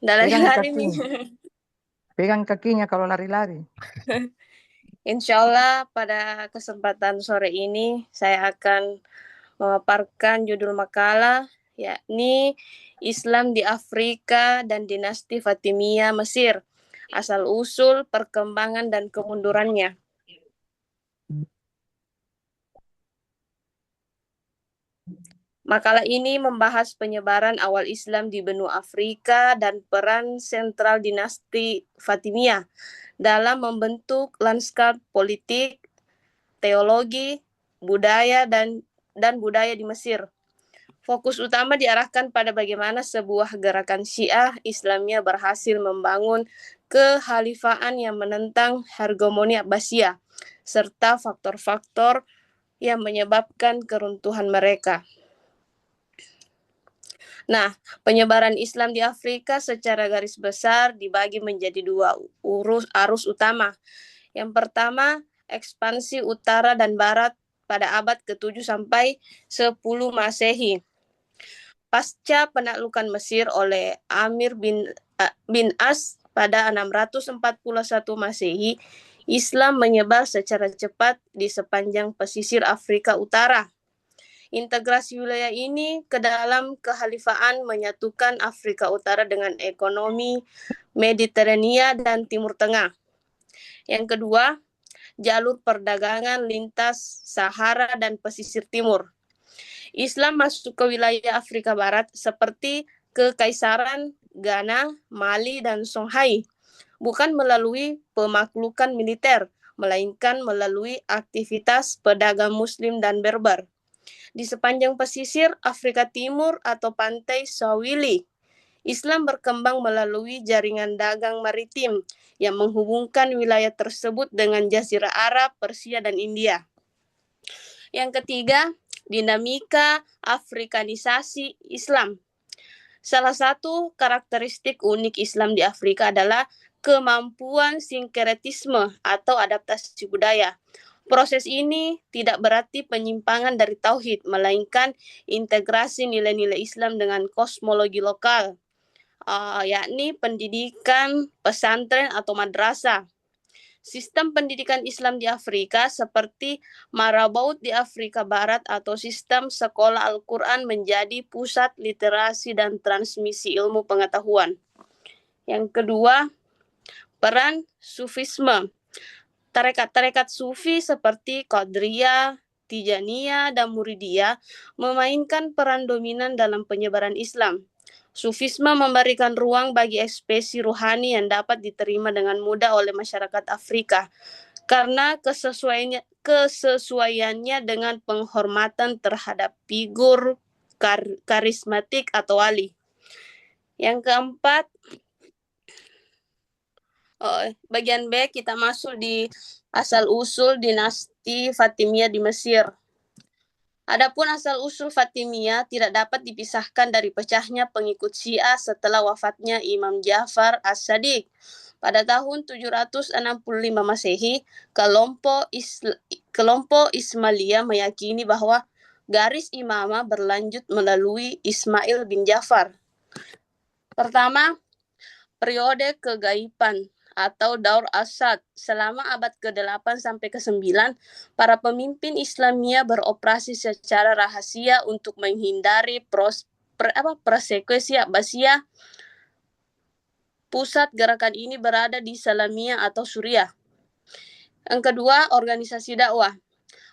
Nggak Pegang lari-lari nih. kakinya. Pegang kakinya kalau lari-lari. Insya Allah pada kesempatan sore ini saya akan memaparkan judul makalah, yakni Islam di Afrika dan Dinasti Fatimiyah Mesir, asal-usul, perkembangan, dan kemundurannya. Makalah ini membahas penyebaran awal Islam di benua Afrika dan peran sentral dinasti Fatimiyah dalam membentuk lanskap politik, teologi, budaya, dan budaya di Mesir. Fokus utama diarahkan pada bagaimana sebuah gerakan Syiah Islamiyah berhasil membangun kehalifaan yang menentang hegemoni Abbasiyah, serta faktor-faktor yang menyebabkan keruntuhan mereka. Nah, penyebaran Islam di Afrika secara garis besar dibagi menjadi dua arus utama. Yang pertama, ekspansi utara dan barat pada abad ke-7 sampai 10 Masehi. Pasca penaklukan Mesir oleh Amir bin As pada 641 Masehi, Islam menyebar secara cepat di sepanjang pesisir Afrika Utara. Integrasi wilayah ini ke dalam kehalifaan menyatukan Afrika Utara dengan ekonomi Mediterania dan Timur Tengah. Yang kedua, jalur perdagangan lintas Sahara dan pesisir timur. Islam masuk ke wilayah Afrika Barat seperti Kekaisaran Ghana, Mali, dan Songhai, bukan melalui pemaklukan militer, melainkan melalui aktivitas pedagang Muslim dan Berber. Di sepanjang pesisir Afrika Timur atau pantai Swahili, Islam berkembang melalui jaringan dagang maritim yang menghubungkan wilayah tersebut dengan Jazirah Arab, Persia, dan India. Yang ketiga, dinamika Afrikanisasi Islam. Salah satu karakteristik unik Islam di Afrika adalah kemampuan sinkretisme atau adaptasi budaya. Proses ini tidak berarti penyimpangan dari tauhid, melainkan integrasi nilai-nilai Islam dengan kosmologi lokal, yakni pendidikan pesantren atau madrasah. Sistem pendidikan Islam di Afrika seperti Marabout di Afrika Barat atau sistem sekolah Al-Quran menjadi pusat literasi dan transmisi ilmu pengetahuan. Yang kedua, peran Sufisme. Tarekat-tarekat Sufi seperti Qadriyah, Tijaniyah, dan Muridiyah memainkan peran dominan dalam penyebaran Islam. Sufisme memberikan ruang bagi ekspresi ruhani yang dapat diterima dengan mudah oleh masyarakat Afrika karena kesesuaiannya dengan penghormatan terhadap figur karismatik atau wali. Yang keempat, bagian B kita masuk di asal-usul dinasti Fatimiyah di Mesir. Adapun asal-usul Fatimiyah tidak dapat dipisahkan dari pecahnya pengikut Syiah setelah wafatnya Imam Ja'far as-Sadiq. Pada tahun 765 Masehi, kelompok Ismailiyah meyakini bahwa garis imamah berlanjut melalui Ismail bin Ja'far. Pertama, periode kegaiban atau Daur Asad. Selama abad ke-8 sampai ke-9, para pemimpin Islamia beroperasi secara rahasia untuk menghindari persekusi Abbasiyah. Pusat gerakan ini berada di Salamiyah atau Suriah. Yang kedua, organisasi dakwah.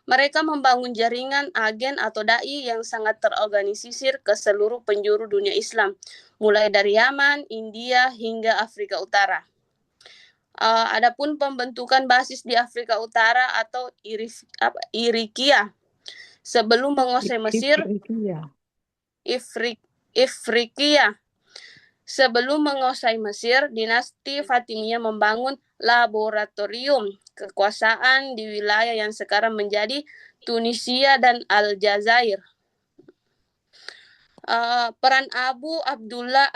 Mereka membangun jaringan agen atau dai yang sangat terorganisir ke seluruh penjuru dunia Islam, mulai dari Yaman, India, hingga Afrika Utara. Adapun pembentukan basis di Afrika Utara atau Irikia sebelum menguasai Mesir, Ifriqiya. Sebelum menguasai Mesir, dinasti Fatimiyah membangun laboratorium kekuasaan di wilayah yang sekarang menjadi Tunisia dan Aljazair. Peran Abu Abdullah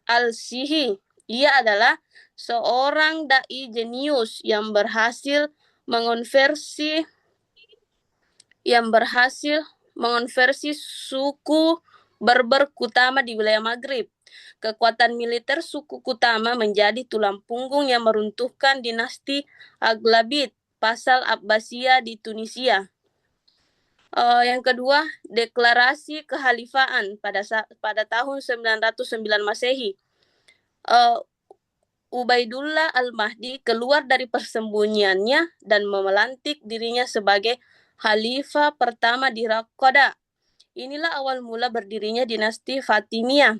al-Sihi, ia adalah seorang dai jenius yang berhasil mengonversi suku Berber utama di wilayah Maghrib. Kekuatan militer suku Kutama menjadi tulang punggung yang meruntuhkan dinasti Aghlabid, pasal Abbasiyah di Tunisia. Yang kedua, deklarasi kehalifaan pada tahun 909 Masehi. Ubaidullah al-Mahdi keluar dari persembunyiannya dan memelantik dirinya sebagai khalifah pertama di Raqqada. Inilah awal mula berdirinya dinasti Fatimiyah.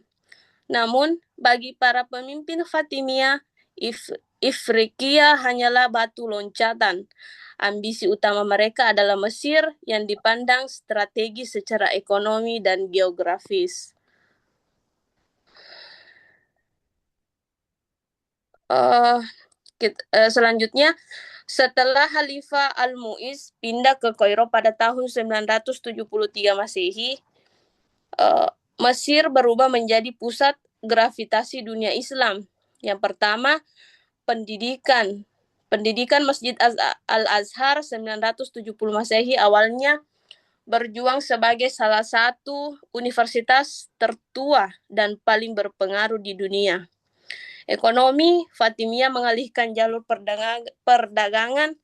Namun, bagi para pemimpin Fatimiyah, Ifriqiya hanyalah batu loncatan. Ambisi utama mereka adalah Mesir yang dipandang strategis secara ekonomi dan geografis. Selanjutnya, setelah Khalifah Al-Mu'iz pindah ke Kairo pada tahun 973 Masehi, Mesir berubah menjadi pusat gravitasi dunia Islam. Yang pertama, pendidikan. Pendidikan Masjid Al-Azhar 970 Masehi awalnya berjuang sebagai salah satu universitas tertua dan paling berpengaruh di dunia. Ekonomi, Fatimiyah mengalihkan jalur perdagangan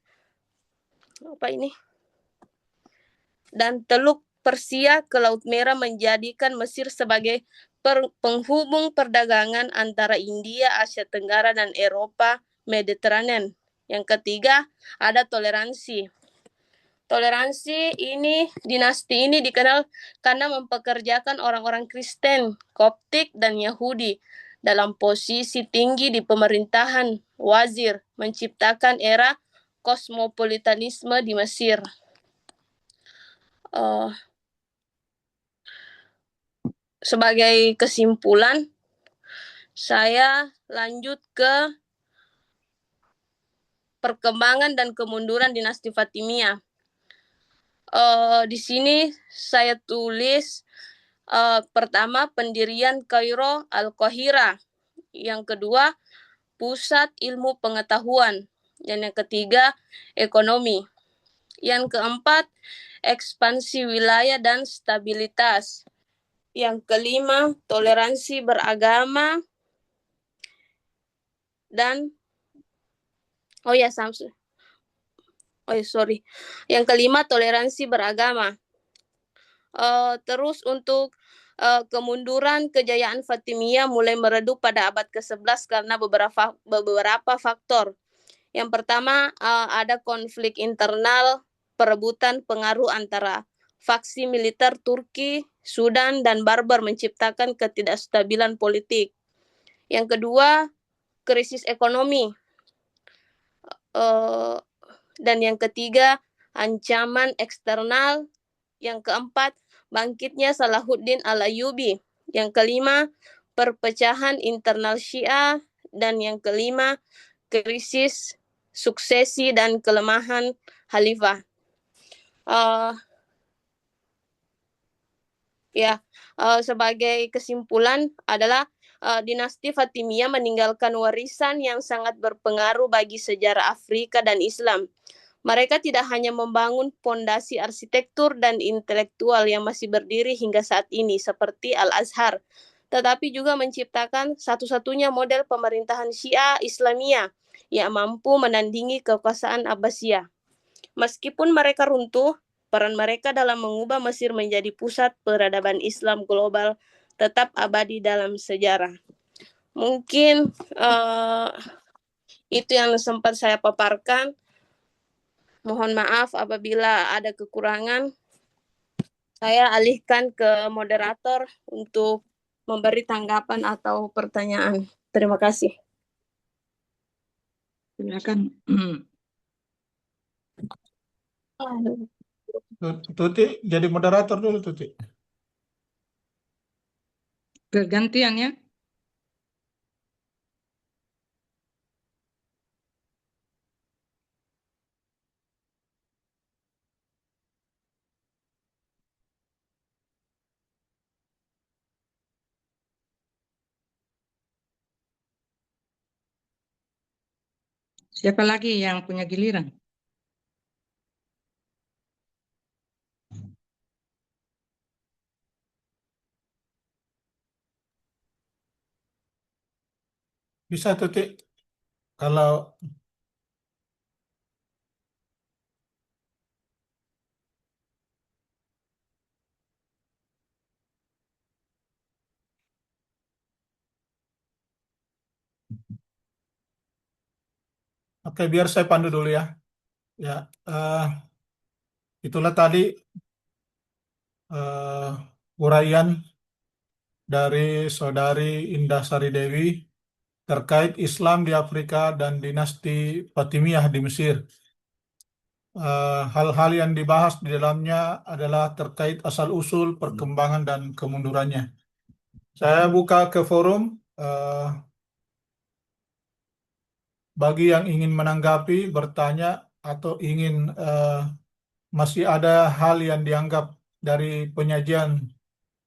dan Teluk Persia ke Laut Merah, menjadikan Mesir sebagai penghubung perdagangan antara India, Asia Tenggara, dan Eropa Mediterranean. Yang ketiga, ada toleransi. Dinasti ini dikenal karena mempekerjakan orang-orang Kristen, Koptik, dan Yahudi dalam posisi tinggi di pemerintahan wazir, menciptakan era kosmopolitanisme di Mesir. Sebagai kesimpulan, saya lanjut ke perkembangan dan kemunduran dinasti Fatimiyah. Di sini saya tulis pertama, pendirian Kairo Al-Qahira. Yang kedua, pusat ilmu pengetahuan. Dan yang ketiga, ekonomi. Yang keempat, ekspansi wilayah dan stabilitas. Yang kelima, toleransi beragama. Dan yang kelima, toleransi beragama. Terus untuk kemunduran kejayaan Fatimiyah mulai meredup pada abad ke-11 karena beberapa faktor. Yang pertama, ada konflik internal, perebutan pengaruh antara faksi militer Turki, Sudan, dan Barbar menciptakan ketidakstabilan politik. Yang kedua, krisis ekonomi. Dan yang ketiga, ancaman eksternal. Yang keempat, bangkitnya Salahuddin Al-Ayyubi. Yang kelima, perpecahan internal Syiah. Dan yang kelima, krisis suksesi dan kelemahan khalifah. Sebagai kesimpulan adalah dinasti Fatimiyah meninggalkan warisan yang sangat berpengaruh bagi sejarah Afrika dan Islam. Mereka tidak hanya membangun fondasi arsitektur dan intelektual yang masih berdiri hingga saat ini seperti Al-Azhar, tetapi juga menciptakan satu-satunya model pemerintahan Syiah Islamiyah yang mampu menandingi kekuasaan Abbasiyah. Meskipun mereka runtuh, peran mereka dalam mengubah Mesir menjadi pusat peradaban Islam global tetap abadi dalam sejarah. Mungkin itu yang sempat saya paparkan. Mohon maaf apabila ada kekurangan. Saya alihkan ke moderator untuk memberi tanggapan atau pertanyaan. Terima kasih. Silakan. Tuti jadi moderator dulu, Tuti. Bergantian ya. Siapa lagi yang punya giliran? Bisa Tuti. Kalau oke, biar saya pandu dulu ya. Ya, itulah tadi uraian dari Saudari Indah Sari Dewi terkait Islam di Afrika dan dinasti Fatimiyah di Mesir. Hal-hal yang dibahas di dalamnya adalah terkait asal-usul, perkembangan, dan kemundurannya. Saya buka ke forum. Bagi yang ingin menanggapi, bertanya, atau ingin masih ada hal yang dianggap dari penyajian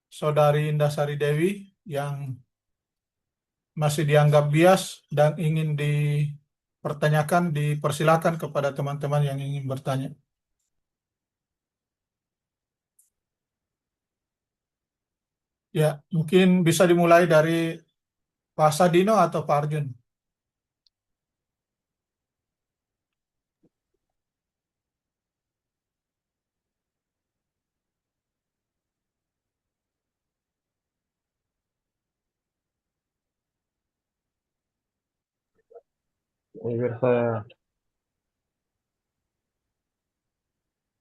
Saudari Indah Sari Dewi yang masih dianggap bias dan ingin dipertanyakan, dipersilakan kepada teman-teman yang ingin bertanya. Ya, mungkin bisa dimulai dari Pak Sadino atau Pak Arjun. Pemirsa,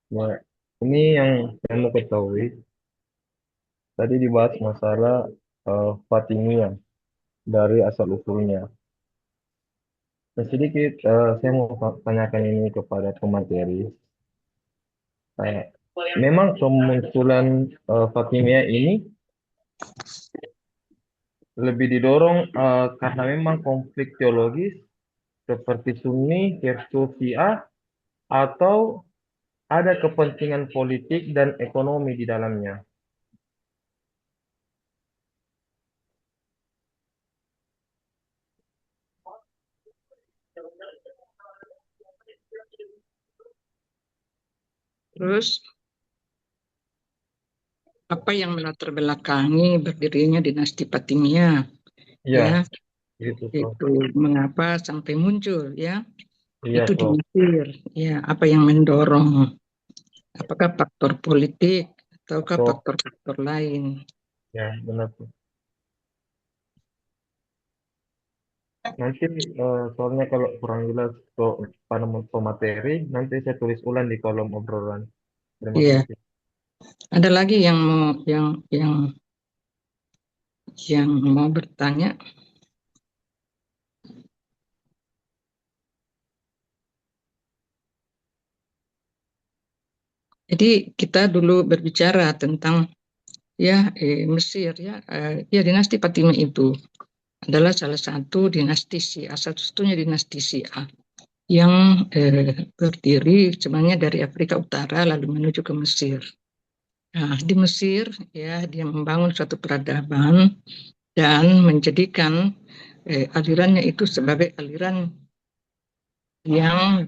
ya, ini yang saya mau ketahui. Tadi dibahas masalah Fatimiyah dari asal usulnya. Nah, sedikit saya mau tanyakan ini kepada pemateri. Memang kemunculan Fatimiyah ini lebih didorong karena memang konflik teologis seperti Sunni versus Syiah atau ada kepentingan politik dan ekonomi di dalamnya. Terus apa yang melatar belakangi berdirinya dinasti Fatimiyah? Iya, Ya, gitu, Prof. itu mengapa sampai muncul ya? Iya, Itu di Prof. Mesir. Ya, apa yang mendorong? Apakah faktor politik ataukah Prof. faktor-faktor lain? Ya, benar, Prof. Nanti soalnya kalau kurang jelas pada pemateri, nanti saya tulis ulang di kolom obrolan. Terima Iya, kasih. ada lagi yang mau yang mau bertanya? Jadi kita dulu berbicara tentang ya Mesir ya dinasti Fatimiyah itu adalah salah satu dinasti Syiah, satu-satunya dinasti Syiah yang berdiri sebenarnya dari Afrika Utara lalu menuju ke Mesir. Nah, di Mesir ya dia membangun suatu peradaban dan menjadikan alirannya itu sebagai aliran yang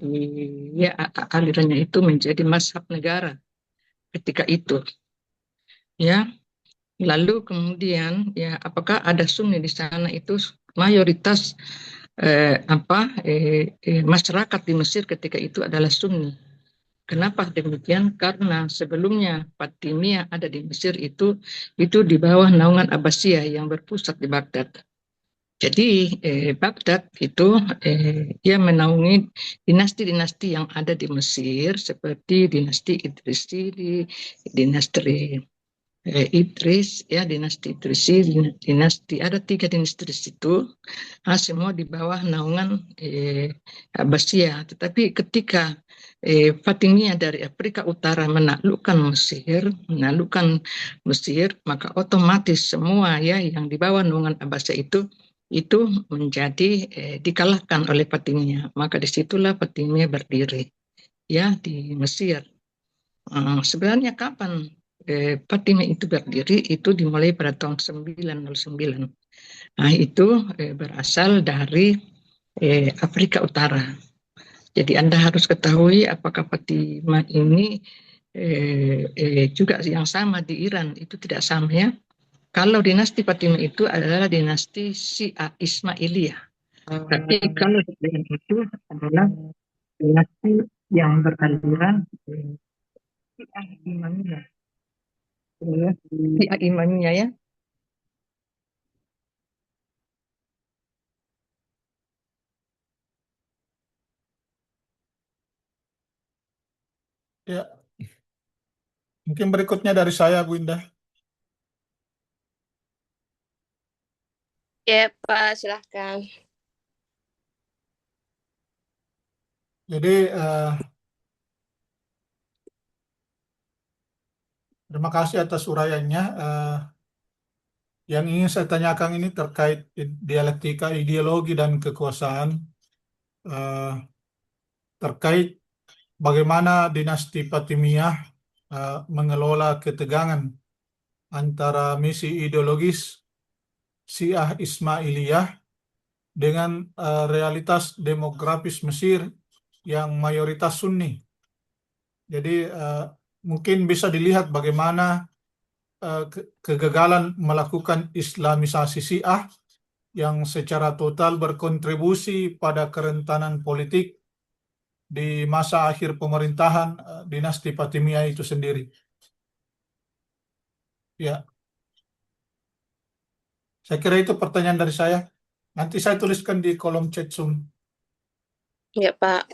alirannya itu menjadi mazhab negara ketika itu ya. Lalu kemudian ya apakah ada Sunni di sana, itu mayoritas masyarakat di Mesir ketika itu adalah Sunni. Kenapa demikian? Karena sebelumnya Fatimiyah ada di Mesir itu di bawah naungan Abbasiyah yang berpusat di Baghdad. Jadi Baghdad itu dia menaungi dinasti-dinasti yang ada di Mesir seperti dinasti Idrisi, dinasti Idris ya, dinasti Idrisi, dinasti ada 3 dinasti itu, semua di bawah naungan Abbasiyah. Tetapi ketika Fatimiyah dari Afrika Utara menaklukkan Mesir, maka otomatis semua ya yang di bawah naungan Abbasiyah itu menjadi dikalahkan oleh Fatimiyah. Maka disitulah Fatimiyah berdiri ya di Mesir. Sebenarnya kapan Fatimiyah itu berdiri? Itu dimulai pada tahun 909. Nah, itu berasal dari Afrika Utara. Jadi Anda harus ketahui apakah Fatimiyah ini juga yang sama di Iran, itu tidak sama ya. Kalau dinasti Fatimiyah itu adalah dinasti Syiah Ismailiyah. Tapi kalau dengan itu adalah dinasti yang beraliran Syiah Imamiyah, ya, Syiah Imamiyah ya. Ya, mungkin berikutnya dari saya, Bu Indah. Ya, Pak, silahkan. Jadi, terima kasih atas uraiannya. Yang ingin saya tanyakan ini terkait dialektika ideologi dan kekuasaan, eh, terkait bagaimana dinasti Fatimiyah mengelola ketegangan antara misi ideologis Syiah Ismailiyah dengan realitas demografis Mesir yang mayoritas Sunni. Jadi mungkin bisa dilihat bagaimana kegagalan melakukan Islamisasi Syiah yang secara total berkontribusi pada kerentanan politik di masa akhir pemerintahan dinasti Fatimiyah itu sendiri. Ya, saya kira itu pertanyaan dari saya. Nanti saya tuliskan di kolom chat Zoom. Ya, Pak.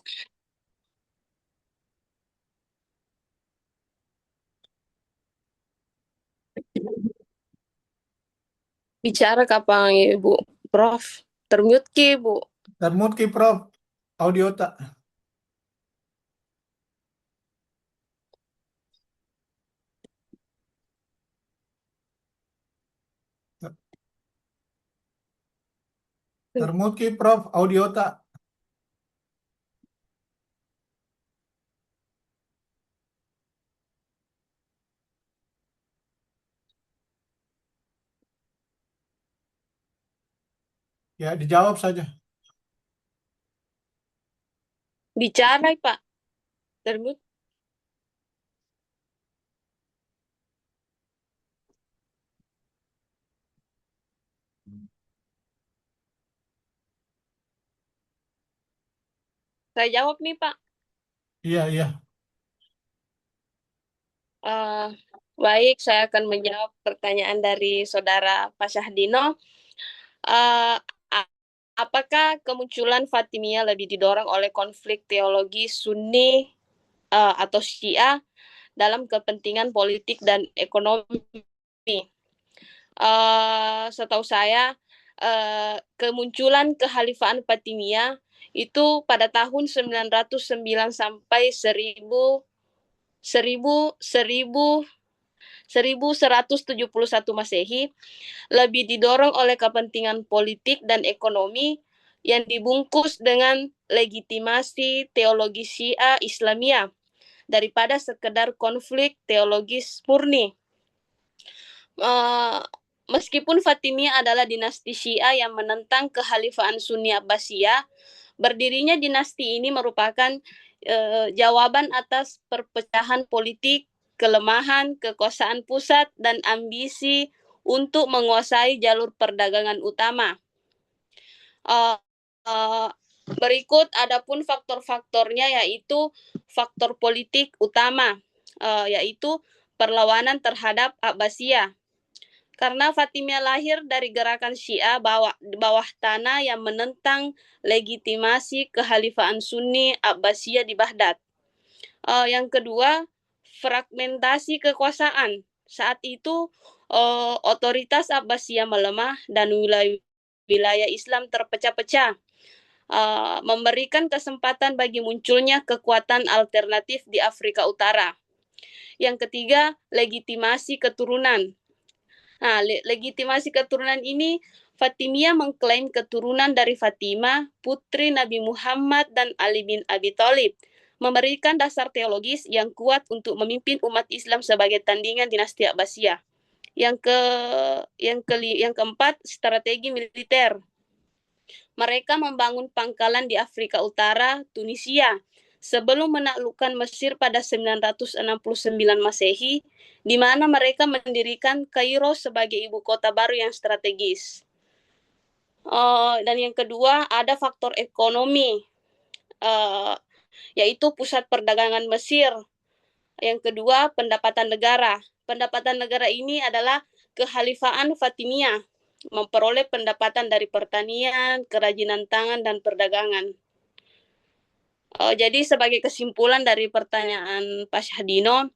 Bicara kapan, Ibu? Prof, termute ki, Bu. Termut ki Prof, audio tak? Termut ki Prof, audio tak? Ya, dijawab saja. Bicara, Pak. Termute. Saya jawab nih, Pak. Iya, iya. Baik, saya akan menjawab pertanyaan dari Saudara Pak Syahdino. Uh, apakah kemunculan Fatimiyah lebih didorong oleh konflik teologi Sunni atau Syiah dalam kepentingan politik dan ekonomi? Setahu saya, kemunculan Kekhalifahan Fatimiyah itu pada tahun 909 sampai 1171 Masehi lebih didorong oleh kepentingan politik dan ekonomi yang dibungkus dengan legitimasi teologi Syiah Islamiyah daripada sekedar konflik teologis murni. Meskipun Fatimiyah adalah dinasti Syiah yang menentang kekhalifahan Sunni Abbasiyah, berdirinya dinasti ini merupakan jawaban atas perpecahan politik, kelemahan kekuasaan pusat, dan ambisi untuk menguasai jalur perdagangan utama. Berikut adapun faktor-faktornya, yaitu faktor politik utama, yaitu perlawanan terhadap Abbasiyah. Karena Fatimiyah lahir dari gerakan Syiah bawah tanah yang menentang legitimasi kekhalifahan Sunni Abbasiyah di Baghdad. Yang kedua, fragmentasi kekuasaan. Saat itu otoritas Abbasiyah melemah dan wilayah Islam terpecah-pecah, memberikan kesempatan bagi munculnya kekuatan alternatif di Afrika Utara. Yang ketiga, legitimasi keturunan. Nah, legitimasi keturunan ini, Fatimiyah mengklaim keturunan dari Fatimah, putri Nabi Muhammad dan Ali bin Abi Thalib, memberikan dasar teologis yang kuat untuk memimpin umat Islam sebagai tandingan dinasti Abbasiyah. Yang keempat, strategi militer. Mereka membangun pangkalan di Afrika Utara, Tunisia, sebelum menaklukkan Mesir pada 969 Masehi, di mana mereka mendirikan Kairo sebagai ibu kota baru yang strategis. Dan yang kedua ada faktor ekonomi, yaitu pusat perdagangan Mesir. Yang kedua, pendapatan negara. Pendapatan negara ini adalah Kehalifaan Fatimiyah, memperoleh pendapatan dari pertanian, kerajinan tangan, dan perdagangan. Jadi sebagai kesimpulan dari pertanyaan Pak Syahdino,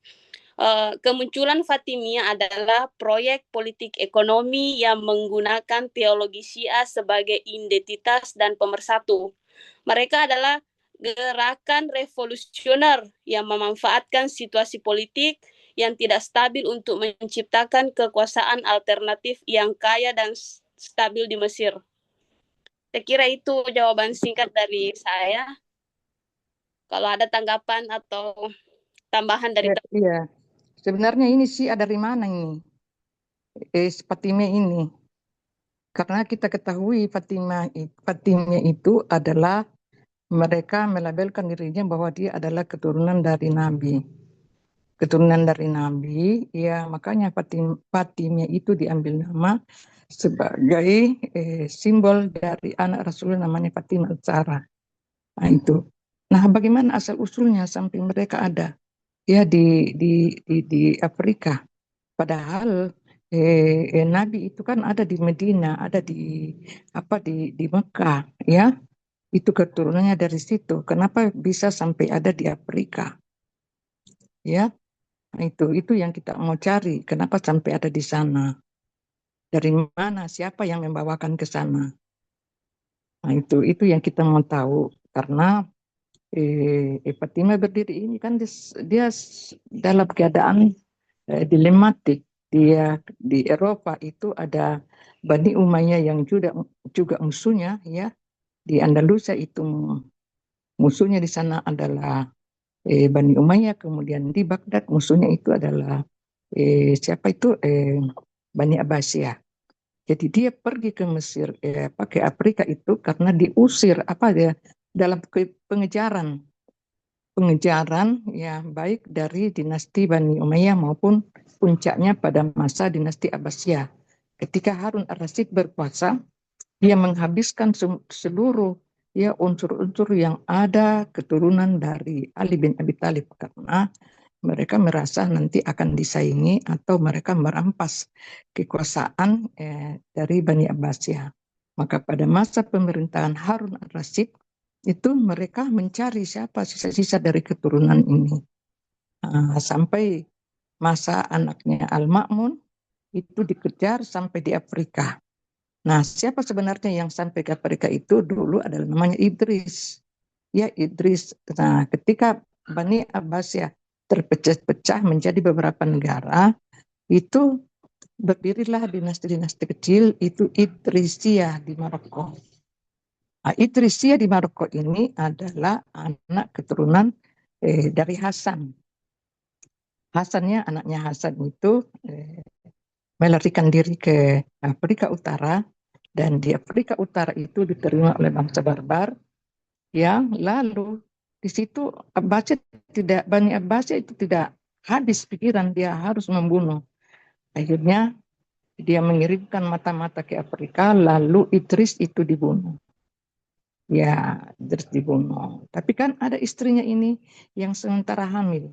kemunculan Fatimiyah adalah proyek politik ekonomi yang menggunakan teologi Syiah sebagai identitas dan pemersatu. Mereka adalah gerakan revolusioner yang memanfaatkan situasi politik yang tidak stabil untuk menciptakan kekuasaan alternatif yang kaya dan stabil di Mesir. Saya kira itu jawaban singkat dari saya. Kalau ada tanggapan atau tambahan dari Iya, sebenarnya ini Syiah dari mana ini? Fatimiyah ini. Karena kita ketahui Fatimiyah itu adalah mereka melabelkan dirinya bahwa dia adalah keturunan dari Nabi. Keturunan dari Nabi, ya makanya Fatimiyah itu diambil nama sebagai simbol dari anak Rasulullah namanya Fatimah Al-Zahra. Nah itu. Nah bagaimana asal usulnya sampai mereka ada ya di Afrika? Padahal Nabi itu kan ada di Medina, ada di Mekah, ya. Itu keturunannya dari situ. Kenapa bisa sampai ada di Afrika? Ya, nah, itu yang kita mau cari. Kenapa sampai ada di sana? Dari mana? Siapa yang membawakan ke sana? Nah, itu yang kita mau tahu. Karena Fatimah berdiri ini kan dia dalam keadaan dilematik. Dia di Eropa itu ada Bani Umayyah yang juga musuhnya, ya. Di Andalusia itu musuhnya di sana adalah Bani Umayyah, kemudian di Baghdad musuhnya itu adalah siapa itu Bani Abbasiyah. Jadi dia pergi ke Mesir, pakai Afrika itu karena diusir dia dalam pengejaran ya baik dari dinasti Bani Umayyah maupun puncaknya pada masa dinasti Abbasiyah. Ketika Harun ar-Rasyid berkuasa, dia menghabiskan seluruh ya unsur-unsur yang ada keturunan dari Ali bin Abi Thalib karena mereka merasa nanti akan disaingi atau mereka merampas kekuasaan dari Bani Abbasiyah. Maka pada masa pemerintahan Harun ar-Rasyid itu mereka mencari siapa sisa-sisa dari keturunan ini. Sampai masa anaknya Al-Ma'mun itu dikejar sampai di Afrika. Nah, siapa sebenarnya yang sampai ke Afrika itu dulu adalah namanya Idris. Ya, Idris. Nah, ketika Bani Abbasiyah terpecah-pecah menjadi beberapa negara, itu berdirilah dinasti-dinasti kecil, itu Idrisiyah di Maroko. Nah, Idrisiyah di Maroko ini adalah anak keturunan dari Hasan. Anaknya Hasan itu melarikan diri ke Afrika Utara, dan di Afrika Utara itu diterima oleh bangsa Barbar, yang lalu di situ Bani Abbasiyah itu tidak habis pikiran, dia harus membunuh. Akhirnya dia mengirimkan mata-mata ke Afrika, lalu Idris itu dibunuh. Ya, Idris dibunuh. Tapi kan ada istrinya ini yang sementara hamil.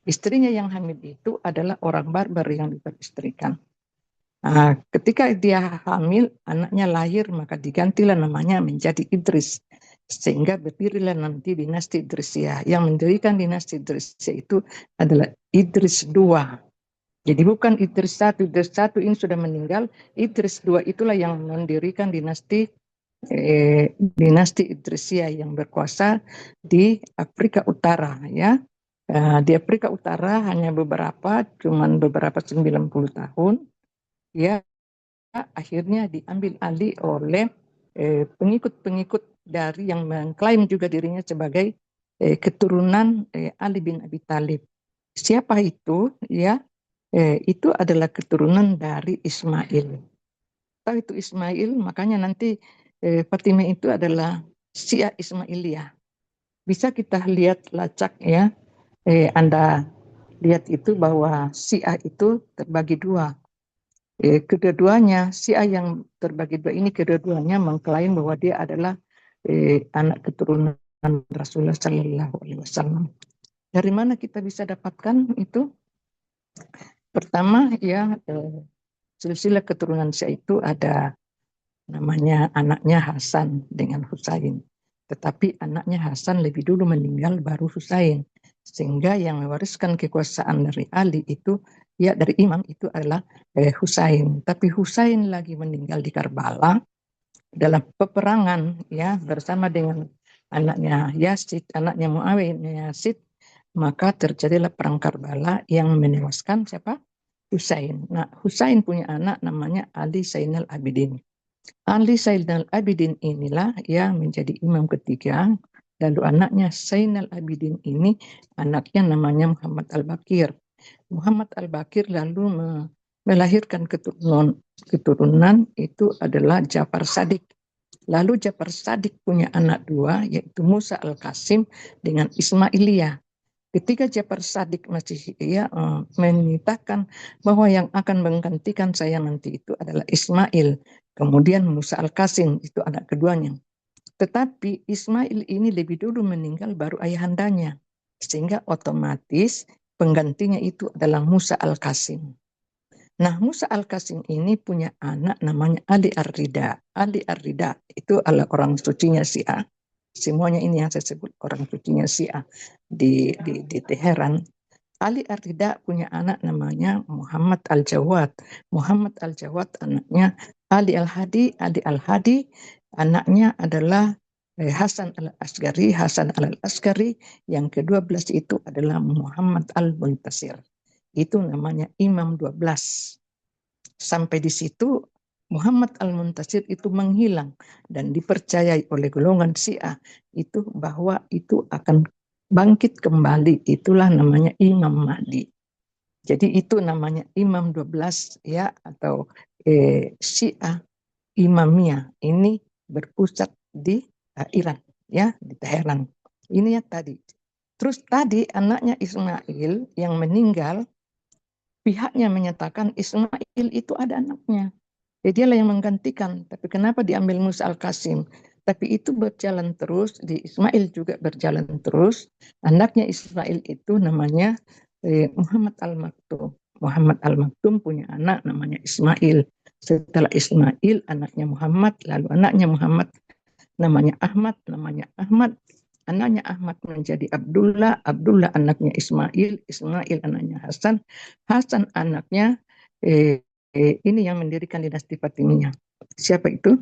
Istrinya yang hamil itu adalah orang Barbar yang diperistrikan. Nah, ketika dia hamil, anaknya lahir, maka digantilah namanya menjadi Idris. Sehingga berdirilah nanti dinasti Idrisiyah. Yang mendirikan dinasti Idrisiyah itu adalah Idris II. Jadi bukan Idris I. Idris I ini sudah meninggal. Idris II itulah yang mendirikan dinasti Idrisiyah yang berkuasa di Afrika Utara, ya. Di Afrika Utara hanya cuman beberapa 90 tahun, ya. Akhirnya diambil alih oleh pengikut-pengikut dari yang mengklaim juga dirinya sebagai keturunan Ali bin Abi Thalib. Siapa itu? Ya, itu adalah keturunan dari Ismail. Tahu itu Ismail, makanya nanti Fatimah itu adalah Syiah Ismailiyah. Bisa kita lihat lacak, ya. Anda lihat itu bahwa Syiah itu terbagi dua. kedua-duanya Syiah yang terbagi dua ini kedua-duanya mengklaim bahwa dia adalah anak keturunan Rasulullah Sallallahu Alaihi Wasallam. Dari mana kita bisa dapatkan itu? Pertama ya silsilah keturunan Syiah itu ada namanya anaknya Hasan dengan Husain. Tetapi anaknya Hasan lebih dulu meninggal baru Husain. Sehingga yang mewariskan kekuasaan dari Ali itu ya dari imam itu adalah Husain. Tapi Husain lagi meninggal di Karbala dalam peperangan ya bersama dengan anaknya Yazid, anaknya Muawiyah bin Yazid, maka terjadilah perang Karbala yang menewaskan siapa? Husain. Nah, Husain punya anak namanya Ali Zainal Abidin. Ali Zainal Abidin inilah yang menjadi imam ketiga. Lalu anaknya Zainal Abidin ini anaknya namanya Muhammad Al-Baqir. Muhammad Al-Baqir lalu melahirkan keturunan itu adalah Ja'far Shadiq. Lalu Ja'far Shadiq punya anak dua yaitu Musa Al-Qasim dengan Ismailiyah. Ketika Ja'far Shadiq masih menyatakan bahwa yang akan menggantikan saya nanti itu adalah Ismail. Kemudian Musa Al-Qasim itu anak keduanya. Tetapi Ismail ini lebih dulu meninggal baru ayahandanya. Sehingga otomatis penggantinya itu adalah Musa Al-Qasim. Nah, Musa Al-Qasim ini punya anak namanya Ali Ar-Rida. Ali Ar-Rida itu adalah orang sucinya Syiah. Semuanya ini yang saya sebut orang sucinya Syiah di Teheran. Ali Ar-Rida punya anak namanya Muhammad Al-Jawad. Muhammad Al-Jawad anaknya Ali Al-Hadi. Ali Al-Hadi anaknya adalah Hasan Al-Askari. Hasan Al-Askari yang ke-12 itu adalah Muhammad Al-Muntasir. Itu namanya Imam 12. Sampai di situ Muhammad Al-Muntasir itu menghilang dan dipercayai oleh golongan Syiah itu bahwa itu akan bangkit kembali. Itulah namanya Imam Mahdi. Jadi itu namanya Imam 12 ya atau Syiah Imamiyah. Ini berpusat di Iran ya, di Teheran. Ini ya tadi. Terus tadi anaknya Ismail yang meninggal, pihaknya menyatakan Ismail itu ada anaknya. Jadi dialah yang menggantikan. Tapi kenapa diambil Musa Al-Qasim? Tapi itu berjalan terus, di Ismail juga berjalan terus. Anaknya Ismail itu namanya Muhammad Al-Maktum. Muhammad Al-Maktum punya anak namanya Ismail. Setelah Ismail, anaknya Muhammad, lalu anaknya Muhammad namanya Ahmad, anaknya Ahmad menjadi Abdullah, Abdullah anaknya Ismail, Ismail anaknya Hasan, Hasan anaknya ini yang mendirikan dinasti Fatimiyah. Siapa itu?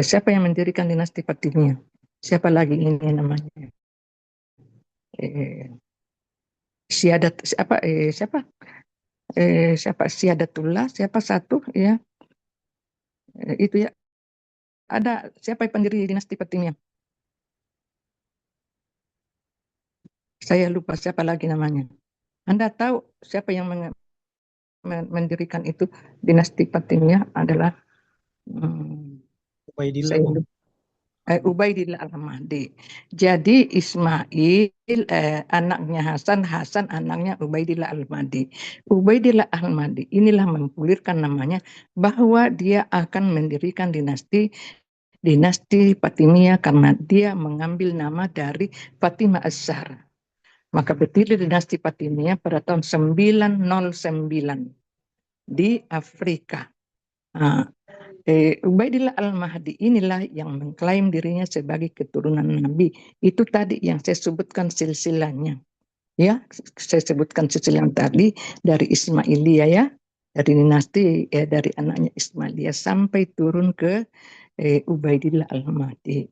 Siapa yang mendirikan dinasti Fatimiyah? Siapa lagi ini namanya? Siadat siapa? Siapa Siadatullah? Siapa satu ya? Itu ya. Ada siapa pendiri dinasti Fatimiyah? Saya lupa siapa lagi namanya. Anda tahu siapa yang mendirikan itu dinasti Fatimiyah adalah Ubaidillah Al-Mahdi. Jadi Ismail anaknya Hasan, Hasan anaknya Ubaidillah Al-Mahdi. Ubaidillah Al-Mahdi inilah mempulirkan namanya bahwa dia akan mendirikan dinasti Fatimiyah karena dia mengambil nama dari Fatimah Az-Zahra. Maka berdiri dinasti Fatimiyah pada tahun 909 di Afrika. Ubaidillah Al-Mahdi inilah yang mengklaim dirinya sebagai keturunan Nabi. Itu tadi yang saya sebutkan silsilahnya. Ya, saya sebutkan silsilah tadi dari Ismailiyah ya, dari dinasti dari anaknya Ismailiyah sampai turun ke Ubaidillah Al-Mahdi.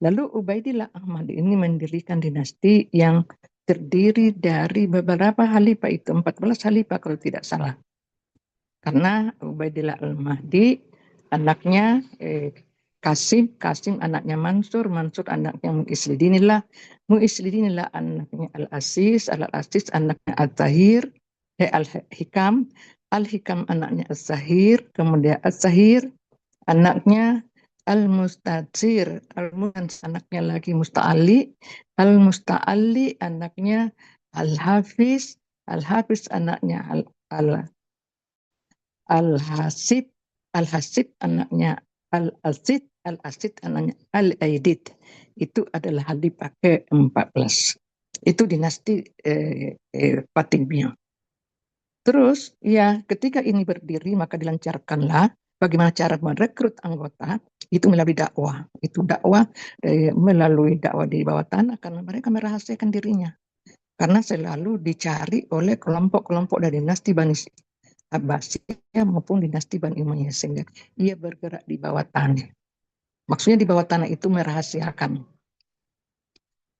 Lalu Ubaidillah Al-Mahdi ini mendirikan dinasti yang terdiri dari beberapa khalifah itu 14 khalifah kalau tidak salah. Karena Ubaidillah Al-Mahdi anaknya Qasim anaknya Mansur anaknya Mu'islidinillah anaknya Al-Aziz anaknya Al-Tahir Al-Hikam anaknya Al-Zahir, kemudian Al-Zahir anaknya Al-Mustadzir, anaknya lagi Musta'ali, Al-Musta'ali anaknya Al-Hafiz anaknya Al-Hasid anaknya Al-Asid, anaknya Al-Aidid. Itu adalah Khalifah ke-14. Itu dinasti Fatimiyah. Terus ya ketika ini berdiri maka dilancarkanlah bagaimana cara merekrut anggota itu melalui dakwah. Itu dakwah melalui dakwah di bawah tanah karena mereka merahasiakan dirinya. Karena selalu dicari oleh kelompok-kelompok dari dinasti Bani Abbasiyah maupun dinasti Bani Umayyah sehingga ia bergerak di bawah tanah. Maksudnya di bawah tanah itu merahasiakan.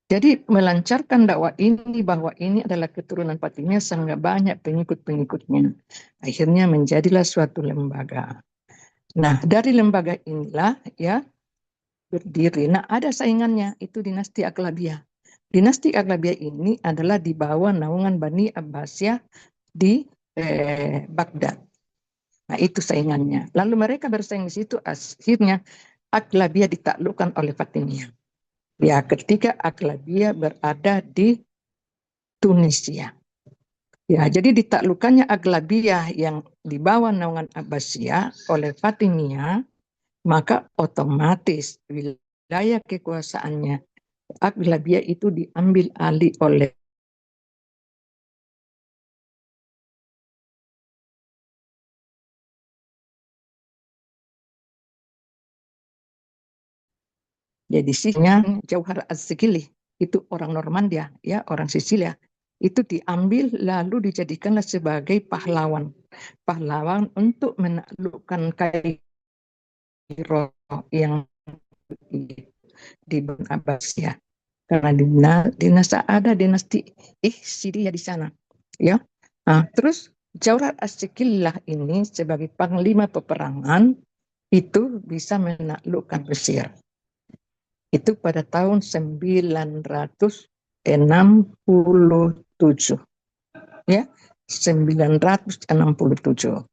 Jadi melancarkan dakwah ini bahwa ini adalah keturunan Fatimiyah sehingga banyak pengikut-pengikutnya. Akhirnya menjadilah suatu lembaga. Nah, dari lembaga inilah ya berdiri. Nah, ada saingannya itu dinasti Aghlabiyah. Dinasti Aghlabiyah ini adalah di bawah naungan Bani Abbasiyah di Baghdad. Nah, itu saingannya. Lalu mereka bersaing di situ akhirnya Aghlabiyah ditaklukkan oleh Fatimiyah. Ya, ketika Aghlabiyah berada di Tunisia. Ya, jadi ditaklukkannya Aghlabiyah yang di bawah naungan Abbasiyah oleh Fatimiyah, maka otomatis wilayah kekuasaannya Aghlabiyah itu diambil alih oleh jadi sihnya Jauhar Az-Zikili itu orang Normandia ya orang Sisilia itu diambil lalu dijadikanlah sebagai pahlawan untuk menaklukkan Kairo yang di Bani Abbasiyah karena ada dinasti Ihsidiyah di sana ya. Nah, terus Jauhar Az-Zikillah ini sebagai panglima peperangan itu bisa menaklukkan Mesir. Itu pada tahun 967 ya 967.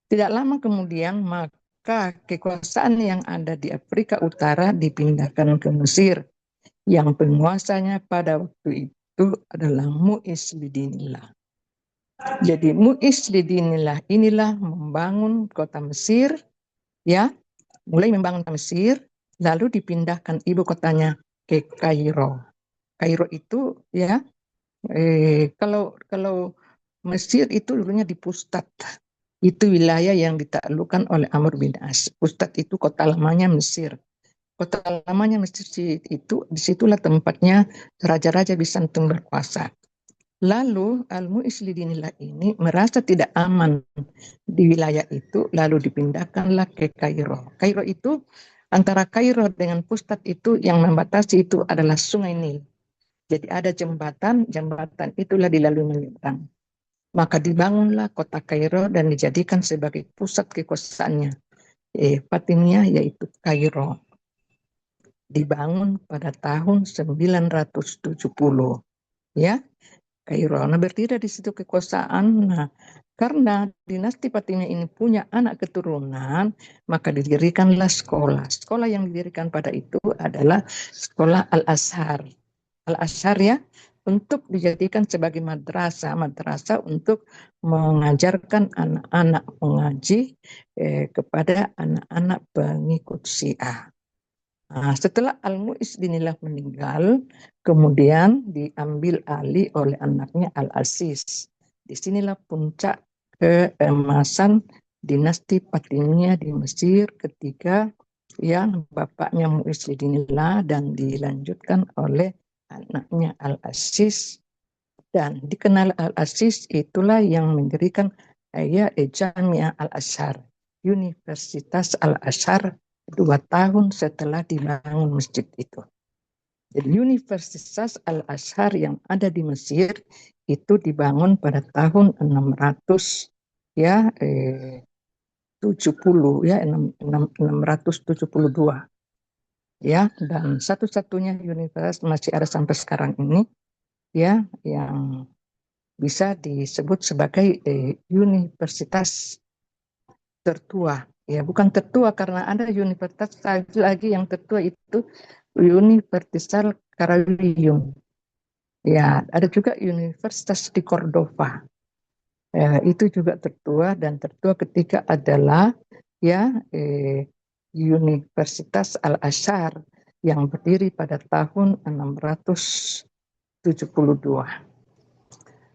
Tidak lama kemudian maka kekuasaan yang ada di Afrika Utara dipindahkan ke Mesir yang penguasanya pada waktu itu adalah Mu'izz Bidinillah. Jadi Mu'izz Bidinillah inilah membangun kota Mesir ya mulai membangun Mesir lalu dipindahkan ibu kotanya ke Kairo. Kairo itu ya kalau Mesir itu dulunya di Pustat. Itu wilayah yang ditaklukkan oleh Amr bin As. Pustat itu kota lamanya Mesir. Kota lamanya Mesir itu disitulah tempatnya raja-raja Bizantium berkuasa. Lalu Al-Mu'izz Lidinillah ini merasa tidak aman di wilayah itu, lalu dipindahkanlah ke Kairo. Kairo itu antara Kairo dengan Pustat itu yang membatasi itu adalah Sungai Nil. Jadi ada jembatan itulah dilalui menyeberang. Maka dibangunlah kota Kairo dan dijadikan sebagai pusat kekuasaannya Fatimiyah yaitu Kairo. Dibangun pada tahun 970 ya. Kairo. Nah, berdiri di situ kekuasaan. Nah, karena dinasti Fatimiyah ini punya anak keturunan, maka didirikanlah sekolah. Sekolah yang didirikan pada itu adalah sekolah Al-Azhar. Al-Azhar ya, untuk dijadikan sebagai madrasah untuk mengajarkan anak-anak mengaji kepada anak-anak pengikut Syiah. Nah, setelah Al-Mu'izz Dinillah meninggal, kemudian diambil alih oleh anaknya Al-Aziz. Disinilah puncak keemasan dinasti Fatimiyah di Mesir ketika yang bapaknya Mu'izz Dinillah dan dilanjutkan oleh anaknya Al-Aziz. Dan dikenal Al-Aziz itulah yang mendirikan Jami'ah Al-Azhar, Universitas Al-Azhar 2 tahun setelah dibangun masjid itu. Jadi Universitas Al-Azhar yang ada di Mesir itu dibangun pada tahun 600 ya 70 ya 672 ya, dan satu-satunya universitas masih ada sampai sekarang ini ya yang bisa disebut sebagai universitas tertua. Ya, bukan tertua karena ada universitas lagi yang tertua itu Universitas Carolinum. Ya, ada juga universitas di Cordova. Itu juga tertua, dan tertua ketika adalah ya Universitas Al-Azhar yang berdiri pada tahun 672.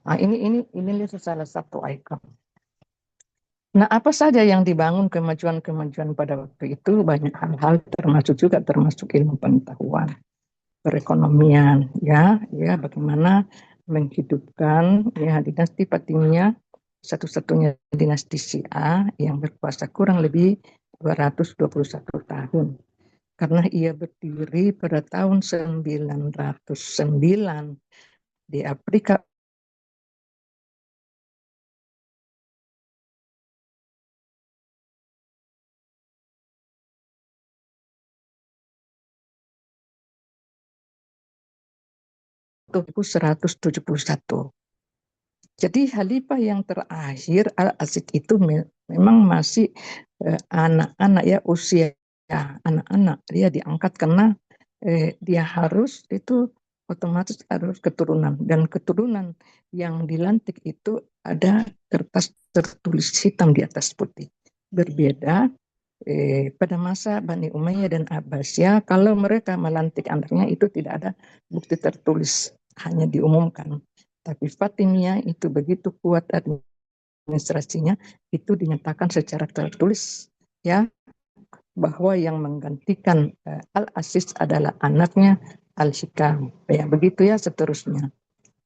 Nah, ini salah satu ikon. Nah, apa saja yang dibangun kemajuan-kemajuan pada waktu itu? Banyak hal-hal, termasuk ilmu pengetahuan, perekonomian, ya bagaimana menghidupkan ya dinasti Fatimiyah, satu-satunya dinasti Syiah yang berkuasa kurang lebih 221 tahun. Karena ia berdiri pada tahun 909 di Afrika tahun 1171. Jadi khalifah yang terakhir Al-Aziz itu memang masih anak-anak ya, usia anak-anak. Dia diangkat karena dia harus itu otomatis harus keturunan, dan keturunan yang dilantik itu ada kertas tertulis hitam di atas putih. Berbeda pada masa Bani Umayyah dan Abbasiyah, kalau mereka melantik anaknya itu tidak ada bukti tertulis, hanya diumumkan. Tapi Fatimiyah itu begitu kuat administrasinya, itu dinyatakan secara tertulis ya, bahwa yang menggantikan Al-Aziz adalah anaknya Al-Hikam. Ya, begitu ya seterusnya.